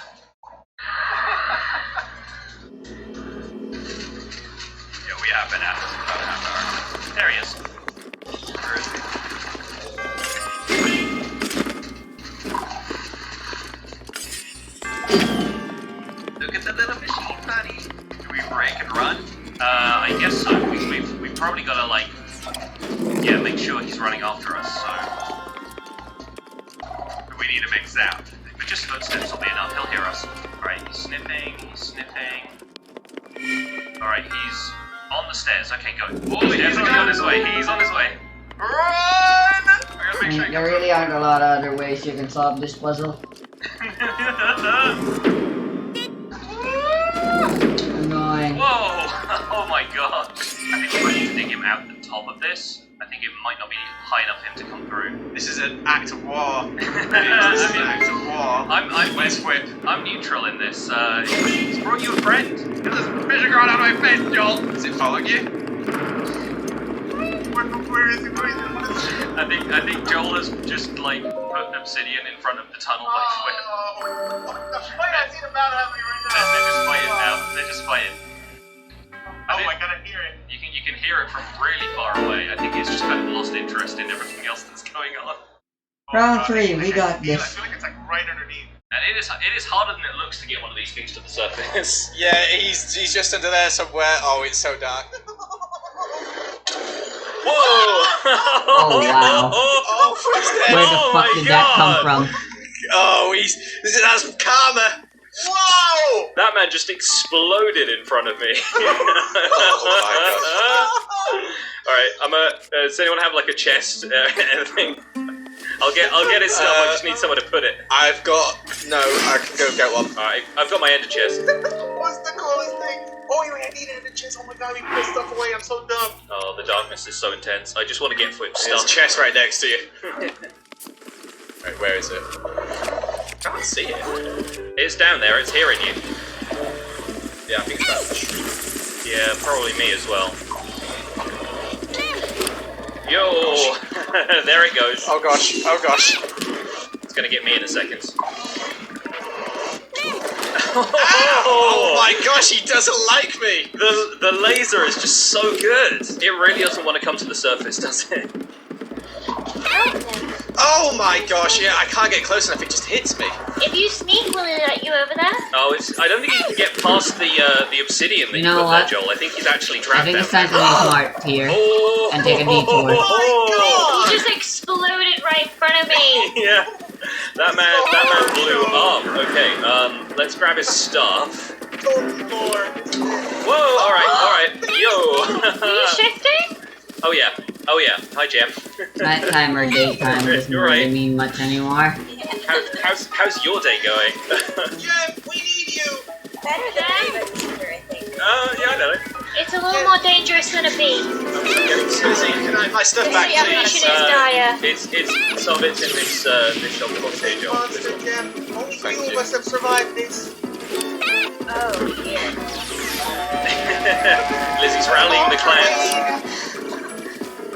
Yeah, we have been at this for about a half hour. There he is. Where is he? Look at the little machine, buddy. Do we break and run? I guess so. We've probably got to like, yeah, make sure he's running after us. So We need a big zap. but just footsteps will be enough. He'll hear us. All right, he's sniffing. All right, he's on the stairs. Okay, go. Oh, He's on his way. He's on his way. Run! I gotta make sure he There comes really aren't a lot of other ways you can solve this puzzle. Annoying. Whoa! Oh god. I think I might need to dig him out the top of this. I think it might not be high enough for him to come through. This is an act of war. This is I an act of war. Where's Whip? I'm neutral in this. He's brought you a friend. Get this vision going out of my face, Joel. Is it following you? Where is it? What is it? I think Joel has just like put obsidian in front of the tunnel like Whip. I see the battle happening right now. They're just fighting now. They're just fighting. Oh my god, I hear it. You can hear it from really far away. I think it's just kind of lost interest in everything else that's going on. Round 3, we got I this. feel like it's like right underneath. And it is harder than it looks to get one of these things to the surface. Yeah, he's just under there somewhere. Oh, it's so dark. Whoa! Oh, wow. Oh, he's Where dead. the Oh fuck my did that come God. from? Oh, that's karma. Whoa! That man just exploded in front of me. Alright, does anyone have like a chest, anything? I'll get his stuff, I just need somewhere to put it. I can go get one. Alright, I've got my ender chest. What's the coolest thing? Oh, I need it in the chest. Oh my god, we put stuff away. I'm so dumb. Oh, the darkness is so intense. I just want to get Whip's There's a stuff. chest right next to you. Right, where is it? Can't see it. It's down there, it's hearing you. Yeah, I think it's that. Yeah, probably me as well. Yo! There it goes. Oh gosh, oh gosh. It's gonna get me in a second. Oh my gosh, he doesn't like me! The laser is just so good. It really doesn't want to come to the surface, does it? Oh my gosh, yeah, I can't get close enough, it just hits me. If you sneak, will it let you over there? Oh, I don't think you can get past the obsidian that You you know put what? there, Joel. I think he's actually I trapped think it's down time to there. leave Mark here. Oh, And take a detour. You just exploded right in front of me. Yeah, that man blew up. Okay, let's grab his stuff. Whoa, alright, yo. Are you shifting? Oh yeah, hi Jam. Nighttime or daytime doesn't You're really right. mean much anymore. How's your day going? Jim, we need you. Better than. Yeah, I know. It's a little more dangerous than a bee. Susie, can I have my stuff back, The ammunition please? is dire. It's some of it's in this shop box here, Joel. Monster, Jim. Only Thank few of you. us have survived this. Oh, yeah. Lizzie's rallying the clans.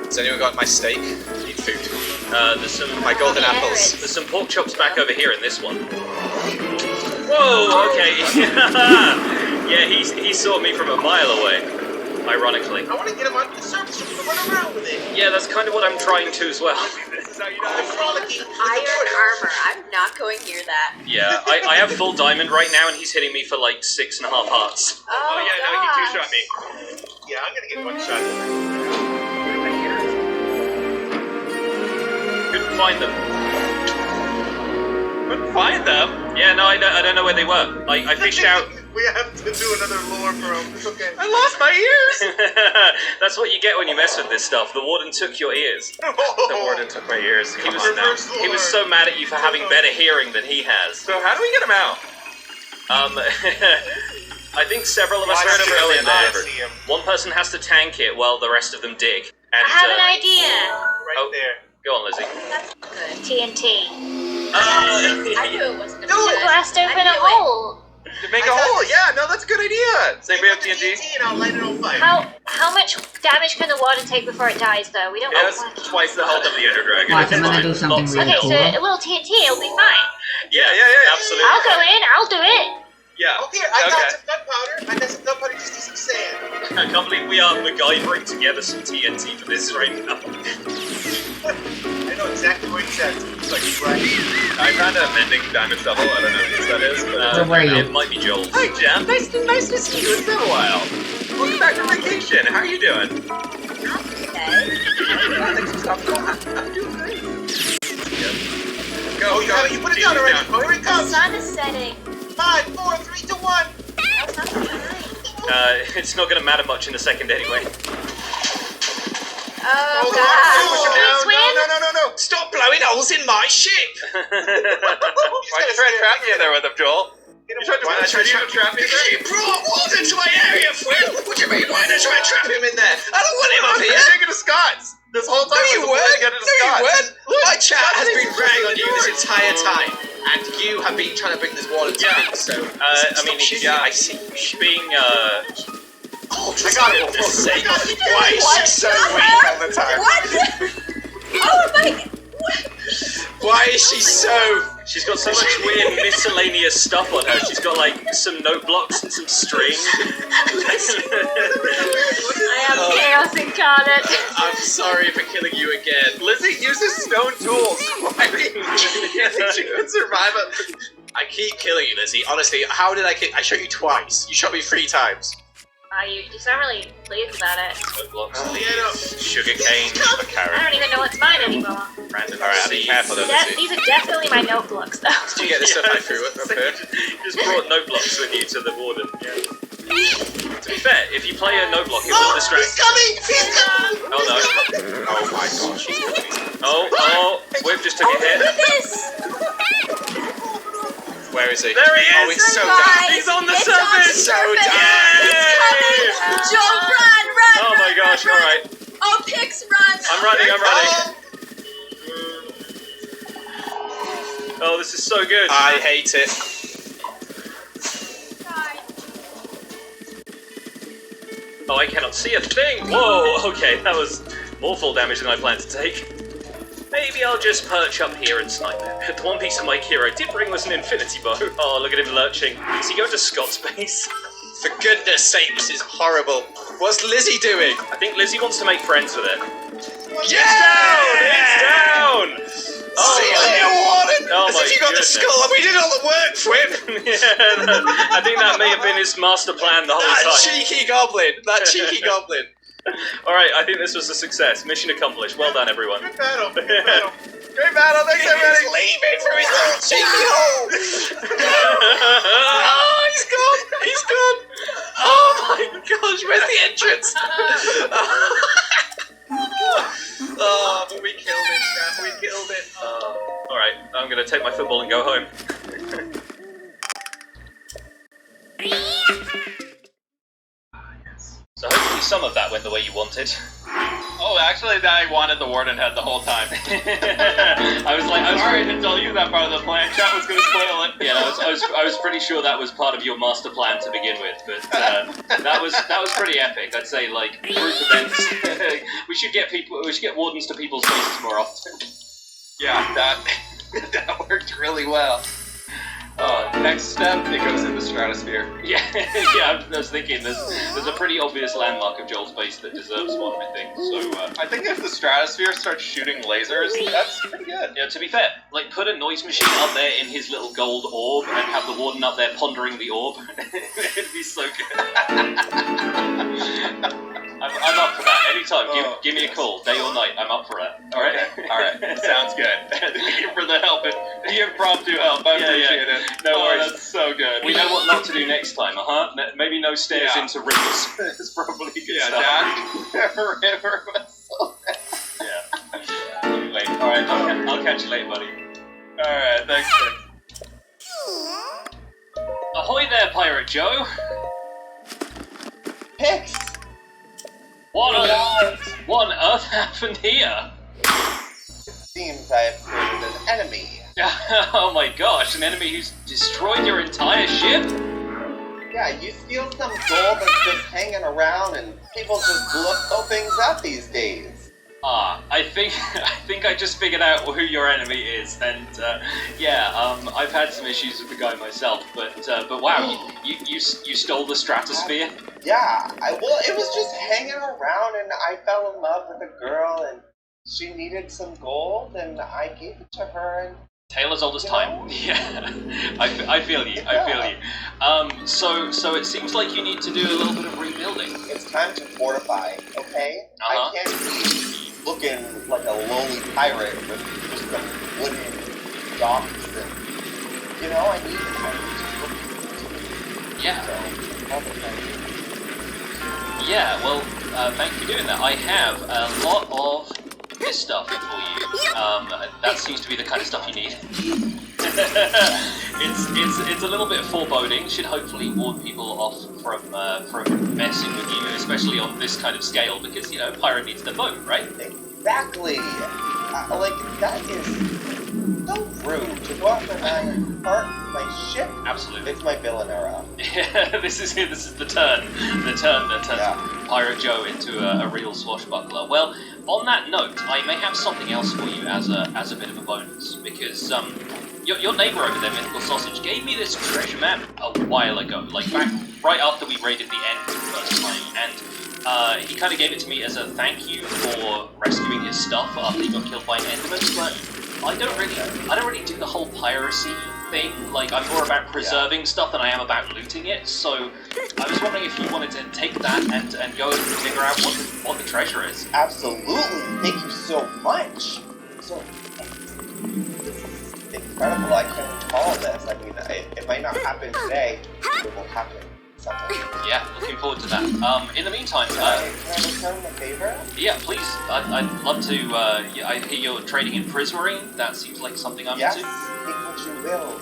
Has anyone got my steak? I need food. There's some My golden apples. There's some pork chops back over here in this one. Whoa, okay. Yeah, he saw me from a mile away, ironically. I want to get him onto the surface so we can run around with it. Yeah, that's kind of what I'm trying to as well. This is how you know I'm frolicking. Iron armor. I'm not going near that. Yeah, I have full diamond right now and he's hitting me for like 6.5 hearts. Oh, yeah, no, he gosh. two-shot me. Yeah, I'm gonna get one shot. Couldn't find them. Couldn't find them. Yeah, no, I don't know where they were. I fished out. We have to do another lore for him. It's okay. I lost my ears. That's what you get when you mess with this stuff. The warden took your ears. The warden took my ears. He was so mad at you for having better hearing than he has. So how do we get him out? I think several of us Well, I have to see go him in now. there. see him. One person has to tank it while the rest of them dig. And I have an idea. Right there. go on, Lizzie. That's good. TNT. I knew it wasn't To blast open a hole. To make a hole, yeah, no, that's a good idea. Say we have TNT. and I'll light it on fire. How much damage can the water take before it dies, though? We don't Yeah, know. that's twice the health of the Ender Dragon. Watch, I'm It's gonna fine. do something Lots- really Okay, cool. so a little TNT, it'll be fine. Yeah, absolutely. I'll go in. I'll do it. Yeah. Oh, here, I Okay. got some gunpowder. I got some gunpowder, just need some sand. I can't believe we are MacGyvering together some TNT for this right now. I know exactly where he's at. It's like he's right. I found a mending diamond shovel. I don't know who that is, but Where were you? It might be Joel. Hi, Jam. Nice to see you. It's been a while. Welcome back from vacation. How are you doing? Thanks for stopping by. I'm doing great. Go, Oh, you have it. You put it down already. Oh, here it The comes. sun is setting. 5, 4, 3, 2, 1. That's not so nice. It's not going to matter much in a second anyway. Oh, Hold God. on. Swim? No. Stop blowing holes in my ship. Why'd you try and trap me in there with him, Joel? You tried to trap me there? You brought Walden to my area, Flynn! What do you mean? Why did I try and trap him in there? I don't want him up here! You're taking a Scots! This whole time No, you weren't! Get No, you weren't! My chat has Scott's been ragging on you this yours. entire time, and you have been trying to bring this Walden to me, so... I mean, I see. being, Oh, I got it. for sake. Why is she so weak all the time? What? Oh my. Why is she so... she's got so much weird miscellaneous stuff on her. She's got, like, some note blocks and some string. I am chaos incarnate. I'm sorry for killing you again. Lizzie uses stone tools. Why do you think she could survive it? I keep killing you, Lizzie. Honestly, how did I kill... I shot you twice. You shot me 3 times. You just not really pleased about it. Note blocks, Oh, leaves, sugar cane, a I carrot, don't even know what's mine anymore. random Alright, I'll be seeds. careful though, Lizzie. These are definitely my notebooks, though. Do you get the stuff I threw at her? You just brought note blocks with you to the warden. Yeah. To be fair, if you play a note block, it will distract. coming! He's coming! Oh no. Oh my gosh, he's coming. Oh, Whip just took a hit. Look at this! Where is he? There he is! Oh, he's so Guys, dark. He's on the it's surface! So surface. dark. It's coming! Joel, run! Oh my gosh, alright. Oh, Pix, run! I'm running. Oh, this is so good. I hate it. Oh, I cannot see a thing! Whoa, okay, that was more fall damage than I planned to take. Maybe I'll just perch up here and snipe him. The one piece of my gear I did bring was an infinity bow. Oh, look at him lurching. Is he going to Scott's base? For goodness sake, this is horrible. What's Lizzie doing? I think Lizzie wants to make friends with it. Yeah! It's down! See you later, Warden! Oh As my if you got the goodness. skull and we did all the work, Whip! Yeah, I think that may have been his master plan the whole That time. cheeky goblin! That cheeky goblin! Alright, I think this was a success. Mission accomplished. Well done, everyone. Good battle. Good battle. Great battle. Thanks, everybody. He's leaving from his little cheeky hole! Oh, he's gone! He's gone! Oh my gosh, where's the entrance? Oh, but we killed it, Sam. We killed it. Alright, I'm gonna take my football and go home. So hopefully some of that went the way you wanted. Oh, actually, I wanted the warden head the whole time. I was ready to tell you that part of the plan. Chat was going to spoil it. Yeah, I was pretty sure that was part of your master plan to begin with, but that was pretty epic. I'd say like group events. we should get wardens to people's faces more often. Yeah, that worked really well. Next step, it goes in the stratosphere. Yeah, yeah. I was thinking there's a pretty obvious landmark of Joel's base that deserves one. I think so. I think if the stratosphere starts shooting lasers, that's pretty good. Yeah, to be fair, like put a noise machine up there in his little gold orb and have the warden up there pondering the orb. It'd be so good. I'm up for that. Anytime. Give me a call, day or night. I'm up for that. All right. Okay. All right. Sounds good. Thank you for the help. The impromptu help. I appreciate it. No worries. That's so good. We know what not to do next time, Maybe no stairs Yeah. into rivers. It's probably good stuff. That river was so bad. Yeah. Anyway, alright, I'll catch you later, buddy. Alright, thanks. Ahoy there, Pirate Joe! Pix. What on earth happened here? Seems I've created an enemy. Oh my gosh, an enemy who's destroyed your entire ship? Yeah, you steal some gold that's just hanging around, and people just blow things up these days. I think I just figured out who your enemy is, and I've had some issues with the guy myself, but wow, you stole the stratosphere? Yeah, it was just hanging around, and I fell in love with a girl, and she needed some gold, and I gave it to her, and Tale as old as time. Yeah, I feel you. So it seems like you need to do a little bit of rebuilding. It's time to fortify, okay? I can't be looking like a lowly pirate with just some wooden docks and, I need to Yeah. So, all the time. Yeah, well, thank you for doing that. I have a lot of this stuff for you. That seems to be the kind of stuff you need. It's a little bit foreboding. Should hopefully ward people off from messing with you, especially on this kind of scale, because pirate needs the boat, right? Exactly. Like that is so rude to go after my ship. Absolutely. It's my Villanera. Yeah, this is the turn that turns Pirate Joe into a real swashbuckler. Well, on that note, I may have something else for you as a bit of a bonus, because your neighbor over there, Mythical Sausage, gave me this treasure map a while ago, like back right after we raided the end for the first time, and he kind of gave it to me as a thank you for rescuing his stuff after he got killed by an Enderman, but I don't really do the whole piracy thing. Like, I'm more about preserving stuff than I am about looting it, so I was wondering if you wanted to take that and go and figure out what the treasure is. Absolutely! Thank you so much! So, this is incredible. I can't call this. I mean, it might not happen today, but it will happen someday. Yeah, looking forward to that. In the meantime, can I return the favor? Yeah, please. I'd love to. I hear you're trading in Prismarine. That seems like something I'm yes, into. Take what you will.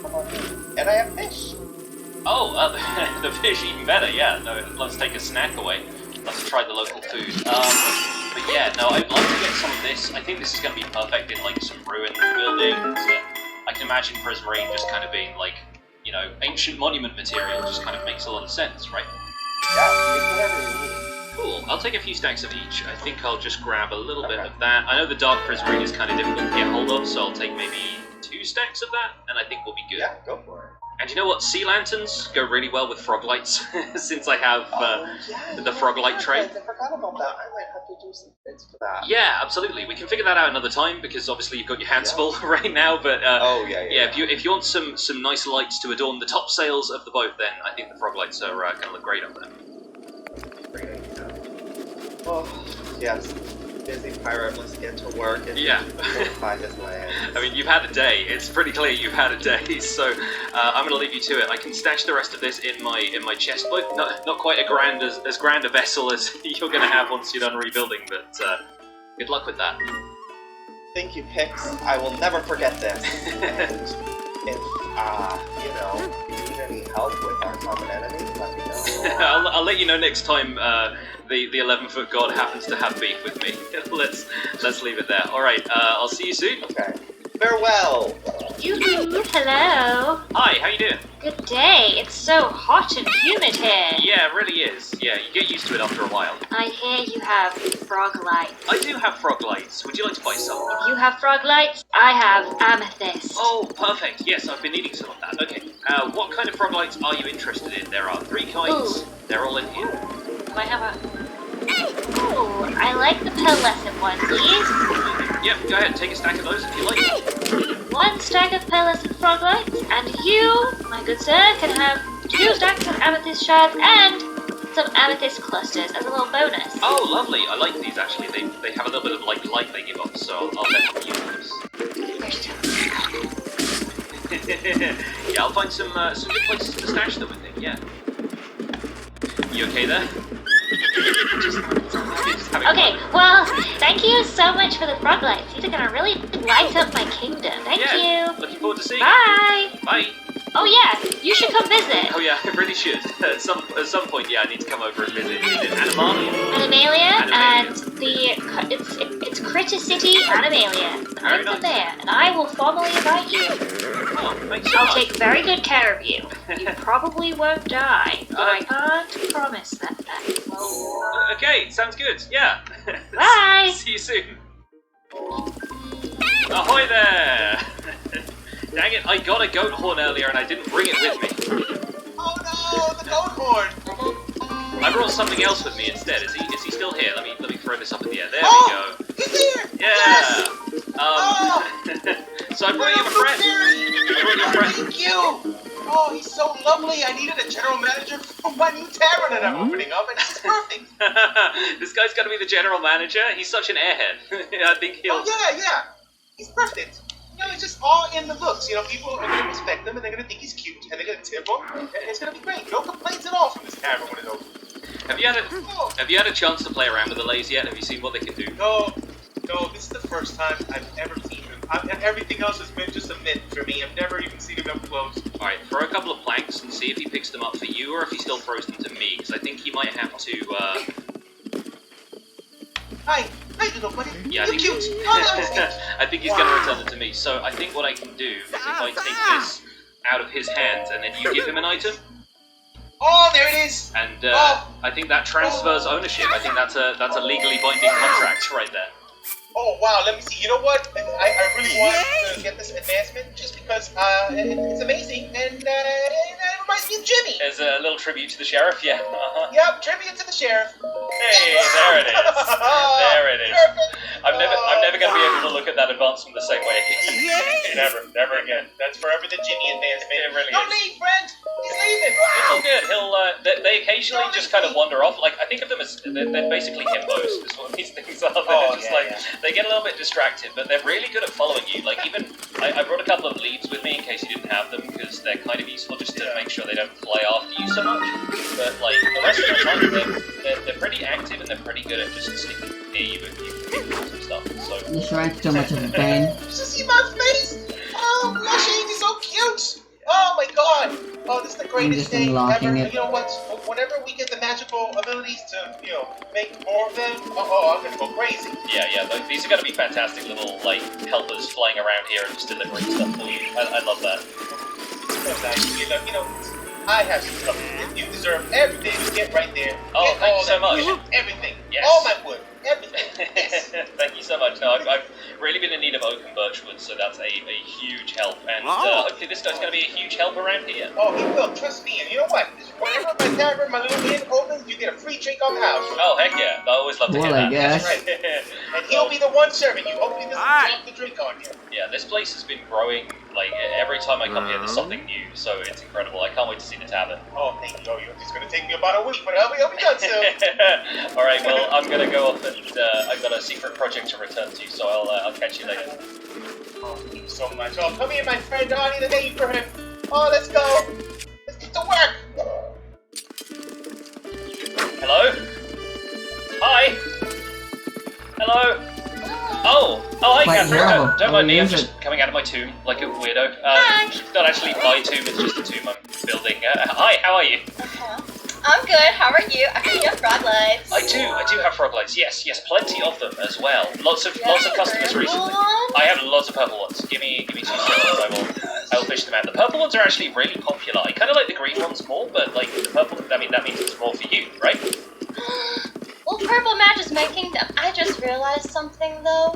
Come on in. And I have fish. Oh, the fish, even better. Yeah, no, let's take a snack away. Let's try the local food. But yeah, no, I'd love to get some of this. I think this is going to be perfect in like some ruined buildings. I can imagine Prismarine just kind of being like, ancient monument material. Just kind of makes a lot of sense, right? Yeah, take whatever you need. Cool. I'll take a few stacks of each. I think I'll just grab a little bit of that. I know the dark Prismarine is kind of difficult to get hold of, so I'll take maybe 2 stacks of that, and I think we'll be good. Yeah, go for it. And you know what? Sea lanterns go really well with frog lights, since I have the frog light trait. I forgot about that. I might have to do some bits for that. Yeah, absolutely. We can figure that out another time, because obviously you've got your hands full right now. But if you want some nice lights to adorn the top sails of the boat, then I think the frog lights are going to look great on there. Great idea. Oh, yes. Busy pirate, let's get to work and find his land. I mean, you've had a day. It's pretty clear you've had a day, so I'm going to leave you to it. I can stash the rest of this in my chest boat. Not quite as grand a vessel as you're going to have once you're done rebuilding, but good luck with that. Thank you, Pix. I will never forget this. And if you need any help with our common enemy, let me know. I'll let you know next time the 11-foot god happens to have beef with me. let's leave it there. All right, I'll see you soon. Okay. Farewell. Hello. Hi, how you doing? Good day. It's so hot and humid here. Yeah, it really is. Yeah, you get used to it after a while. I hear you have frog lights. I do have frog lights. Would you like to buy some? If you have frog lights, I have amethyst. Oh, perfect. Yes, I've been needing some of that. Okay. What kind of frog lights are you interested in? There are 3 kinds. Ooh. They're all in here. Do I have a... Ooh, I like the pearlescent ones, please. Yep, go ahead. Take a stack of those if you like. 1 stack of pearlescent frog lights, and you, my good sir, can have 2 stacks of amethyst shards and some amethyst clusters as a little bonus. Oh, lovely. I like these, actually. They have a little bit of like light they give off, so I'll definitely use those. Yeah, I'll find some good places to stash them, I think, yeah. You okay there? Okay, well, thank you so much for the frog lights. These are gonna really light up my kingdom. Thank you. Looking forward to seeing you. Bye. Bye. Oh yeah, you should come visit. Oh yeah, I really should. At some point, yeah, I need to come over and visit. Is it Animalia? Animalia, and it's Critter City Animalia. I'm the mayor, and I will formally invite you. Oh, thanks so I'll much. take very good care of you. You probably won't die, but I can't promise that. Okay, sounds good. Yeah. Bye. See you soon. Ahoy there! Dang it, I got a goat horn earlier and I didn't bring it with me. Oh no, the goat horn! I brought something else with me instead. Is he still here? Let me throw this up in the air. There we go. He's here! Yeah. Yes! So I brought you a friend. Thank you! Oh, he's so lovely. I needed a general manager for my new tavern that I'm opening up, and he's perfect. This guy's got to be the general manager. He's such an airhead. I think he'll. Oh yeah. He's perfect. It's just all in the looks. People are going to respect him, and they're going to think he's cute, and they're going to tip him, and it's going to be great. No complaints at all from this tavern when it's over. Have you had a chance to play around with the lays yet? Have you seen what they can do? No, this is the first time I've ever seen them. Everything else has been just a myth for me. I've never even seen him up close. Alright, throw a couple of planks and see if he picks them up for you or if he still throws them to me, because I think he might have to, Hi, little buddy. Yeah, I You're think, cute. Oh, that was cute. I think he's going to return them to me. So I think what I can do is if I take this out of his hands and then you give him an item, Oh, there it is. and I think that transfers ownership. I think that's a legally binding contract right there. Oh, wow, let me see. You know what? I really want to get this advancement just because it's amazing and it reminds me of Jimmy. There's a little tribute to the sheriff, yeah. Yep, tribute to the sheriff. Hey, there it is. There it is. Perfect. I'm never going to be able to look at that advancement the same way again. Never again. That's forever the Jimmy advancement. It really Don't is. leave, friend. He's leaving. It's all good. They occasionally just kind of wander off. Like, I think of them as, they're basically himbos, is what these things are. They're just they get a little bit distracted, but they're really good at following you. Like, even, I brought a couple of leads with me in case you didn't have them, because they're kind of useful just to make sure they don't fly after you so much. But, like, the rest of the time, they're pretty active and they're pretty good at just sticking near you if you pick up some stuff. So. You drank too much of Bane. Did you see my face? Oh, blushing is so cute. Oh my god. Oh, this is the greatest just thing unlocking ever. it. You know what? Whenever we get the magical abilities to, make more of them, I'm gonna go crazy. Yeah, these are going to be fantastic little, like, helpers flying around here and just delivering stuff for you. I love that. So nice. I have some stuff. You deserve everything you get right there. Oh, Get thank all you so that much. wood, everything. Yes. All my wood. Everything. Yes. Thank you so much. No, I've really been in need of oak and birchwood, so that's a huge help. And hopefully this guy's going to be a huge help around here. Oh, he will. Trust me. And you know what? Whenever my tavern, my little inn opens, you get a free drink on the house. Oh, heck yeah. I always love to hear Well, I that. guess. That's right. And he'll be the one serving you. Hopefully he doesn't drop the drink on you. Yeah, this place has been growing, like, every time I come here there's something new, so it's incredible. I can't wait to see the tavern. Oh, thank you. It's going to take me about a week, but I'll be done soon. Alright, well, I'm going to go off and I've got a secret project to return to, so I'll catch you later. Oh, thank you so much. Oh, come here, my friend. Oh, I need a name for him. Oh, let's go. Let's get to work. Hello? Hi? Hello? Oh, hi, Quite Catherine. horrible. Don't mind me, I'm Use just coming out of my tomb like a weirdo. Hi. It's not actually my tomb, it's just a tomb I'm building. Hi, how are you? I'm good. How are you? I heard you have frog legs. I do have frog legs. Yes, plenty of them as well. Lots of customers recently. One? I have lots of purple ones. Give me 2 seconds. I will fish them out. The purple ones are actually really popular. I kind of like the green ones more, but like the purple, I mean that means it's more for you, right? Well, purple matches my kingdom. I just realized something though.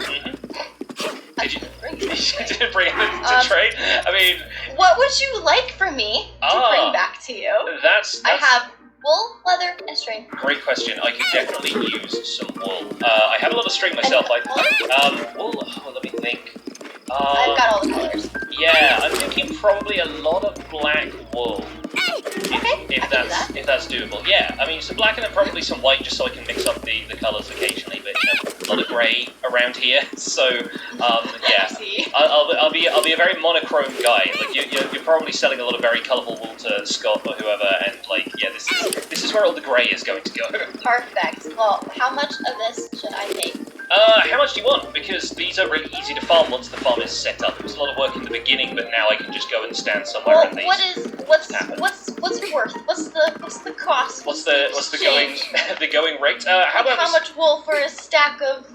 Did you bring it? didn't bring it to trade? I mean, What would you like from me to bring back to you? that's I have wool, leather, and string. great question. I could definitely use some wool. I have a lot of string myself. Wool. Oh, let me think. I've got all the colors. Yeah, I'm thinking probably a lot of black wool. If that's doable. Yeah, I mean some black and then probably some white just so I can mix up the colours occasionally, but a lot of grey around here. So yeah. I'll be a very monochrome guy. Like you're probably selling a lot of very colourful wool to Scott or whoever, and like yeah, this is where all the grey is going to go. Perfect. Well, how much of this should I take? How much do you want? Because these are really easy to farm once the farm is set up. It was a lot of work in the beginning, but now I can just go and stand somewhere Well, and these. what's it worth? What's the cost? What's the going the going rate? How much wool for a stack of?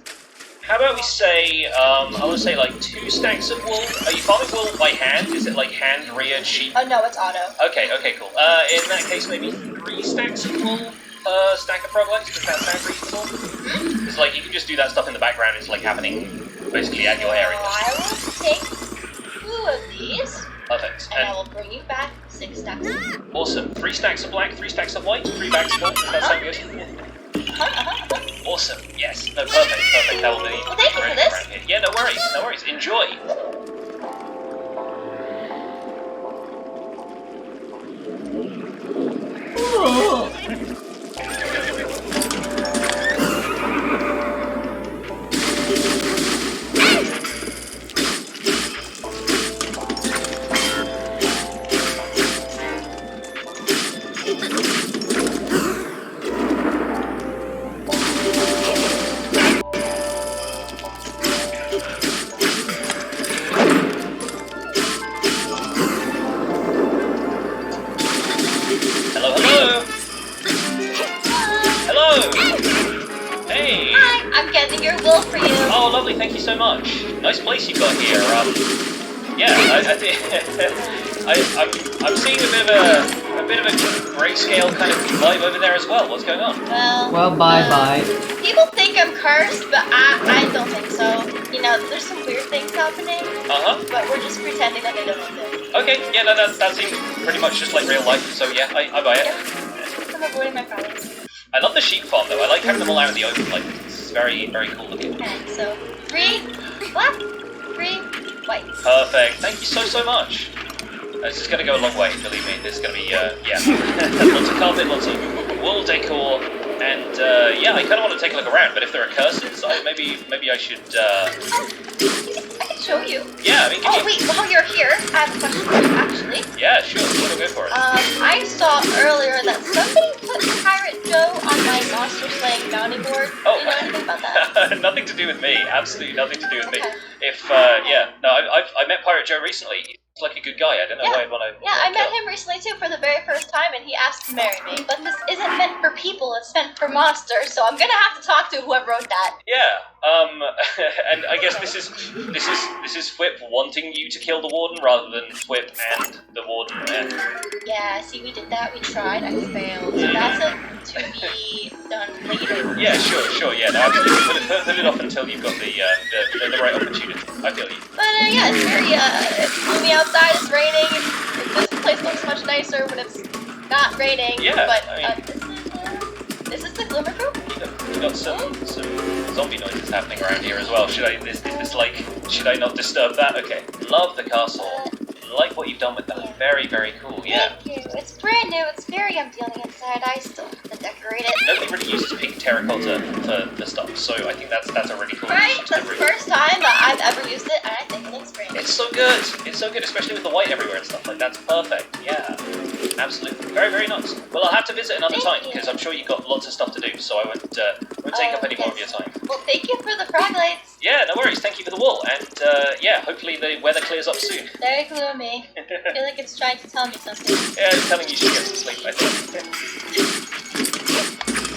How about we say I would say like 2 stacks of wool. Are you farming wool by hand? Is it like hand reared sheep? Oh no, it's auto. Okay, cool. In that case, maybe 3 stacks of wool per stack of frog legs. Does that sound reasonable? Because like you can just do that stuff in the background. It's like happening basically at your area. I will take 2 of these. Perfect. And I will bring you back 6 stacks. Awesome. 3 stacks of black, 3 stacks of white, 3 bags full. Does that sound good? Awesome. Yes. No, perfect. That will be. Well, thank you for this. Here. Yeah, no worries. Enjoy. finding your will for you. Oh, lovely, thank you so much. Nice place you've got here. Yeah, I think I'm seeing a bit of a grayscale kind of vibe over there as well. What's going on? Well, bye. People think I'm cursed, but I don't think so. You know, there's some weird things happening. But we're just pretending that they don't exist. Okay, yeah, no, that seems pretty much just like real life. So yeah, I buy it. Yeah. I'm avoiding my problems. I love the sheep farm though. I like having them all out in the open like this. It's very, very cool looking. Okay, so 3 black, 3 white. Perfect. Thank you so much. This is going to go a long way, believe me. This is going to be, yeah, lots of carpet, lots of wall decor, and yeah, I kind of want to take a look around. But if there are curses, maybe I should. I can show you. Yeah, I mean. Wait, while you're here, I have a question for you, actually. Yeah, sure. Go for it. I saw earlier that somebody put Pirate Joe on my monster slaying bounty board. Oh. Do you know anything about that? Nothing to do with me. Absolutely nothing to do with me. Okay. If yeah, no, I met Pirate Joe recently. He's like a good guy. I don't know why I'd want to. Yeah, I met him recently too for the very first time, and he asked to marry me. But this isn't meant for people; it's meant for monsters. So I'm gonna have to talk to whoever wrote that. Yeah. And I guess this is Thwip wanting you to kill the warden rather than Thwip and the warden. And... Yeah. See, we did that. We tried. I failed. So that's to be done later. Yeah. Sure. Yeah. No, absolutely. Put it off until you've got the right opportunity. I feel you. But yeah, it's very it's gloomy outside. It's raining. This place looks much nicer when it's not raining. Yeah. But I mean, this is the Glimmer Group. You got some zombie noises happening around here as well. Should I not disturb that? Okay. Love the castle. Like what you've done with that. Very, very cool. Yeah. Thank you. It's brand new. It's very empty on the inside. I still have to decorate it. Nobody really uses pink terracotta for the stuff, so I think that's a really cool. Right? That's the first time that I've ever used it, and I think it looks great. It's so good. It's so good, especially with the white everywhere and stuff like that. That's perfect. Yeah. Absolutely. Very, very nice. Well, I'll have to visit another time because I'm sure you've got lots of stuff to do, so I won't take up any more of your time. Well, thank you for the frog lights. Yeah, no worries. Thank you for the wool, and yeah, hopefully the weather clears up soon. Very gloomy. I feel like it's trying to tell me something. Yeah, it's telling you to get some sleep, I think.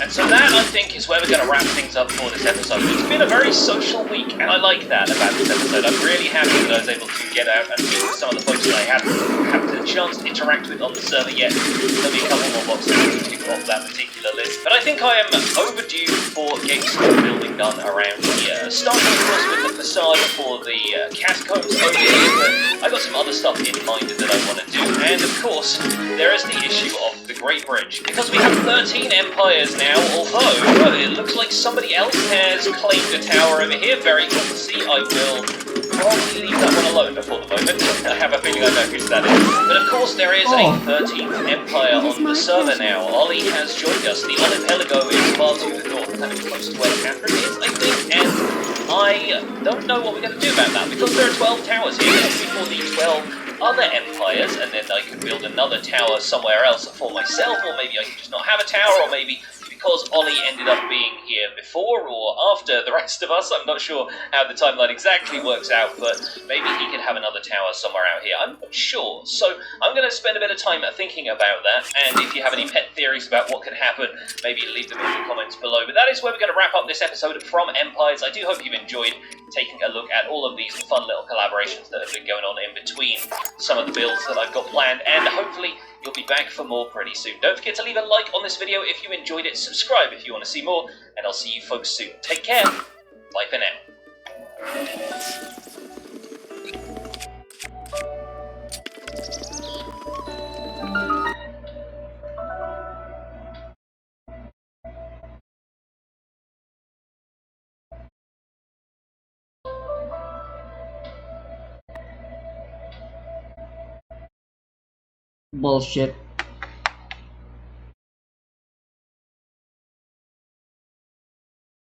And so that, I think, is where we're going to wrap things up for this episode. It's been a very social week, and I like that about this episode. I'm really happy that I was able to get out and meet with some of the folks that I haven't had the chance to interact with on the server yet. There'll be a couple more boxes to tick off that particular list. But I think I am overdue for getting some building done around here. Starting, of course, with the facade for the catacombs over here, but I got some other stuff in mind that I want to do. And, of course, there is the issue of the Great Bridge. Because we have 13 empires now, although it looks like somebody else has claimed a tower over here. Very cool to see. I will probably leave that one alone for the moment. I have a feeling I know who that is. But of course there is a 13th empire on the server now. Ollie has joined us. The archipelago is far to the north, kind of close to where Catherine is, I think. And I don't know what we're going to do about that, because there are 12 towers here. Before the 12 other empires, and then I could build another tower somewhere else for myself, or maybe I could just not have a tower, or maybe because Ollie ended up being here before or after the rest of us. I'm not sure how the timeline exactly works out, but maybe he could have another tower somewhere out here. I'm not sure. So I'm going to spend a bit of time thinking about that, and if you have any pet theories about what could happen, maybe leave them in the comments below. But that is where we're going to wrap up this episode from Empires. I do hope you've enjoyed taking a look at all of these fun little collaborations that have been going on in between some of the builds that I've got planned, and hopefully you'll be back for more pretty soon. Don't forget to leave a like on this video if you enjoyed it, subscribe if you want to see more, and I'll see you folks soon. Take care. Bye for now. Bullshit.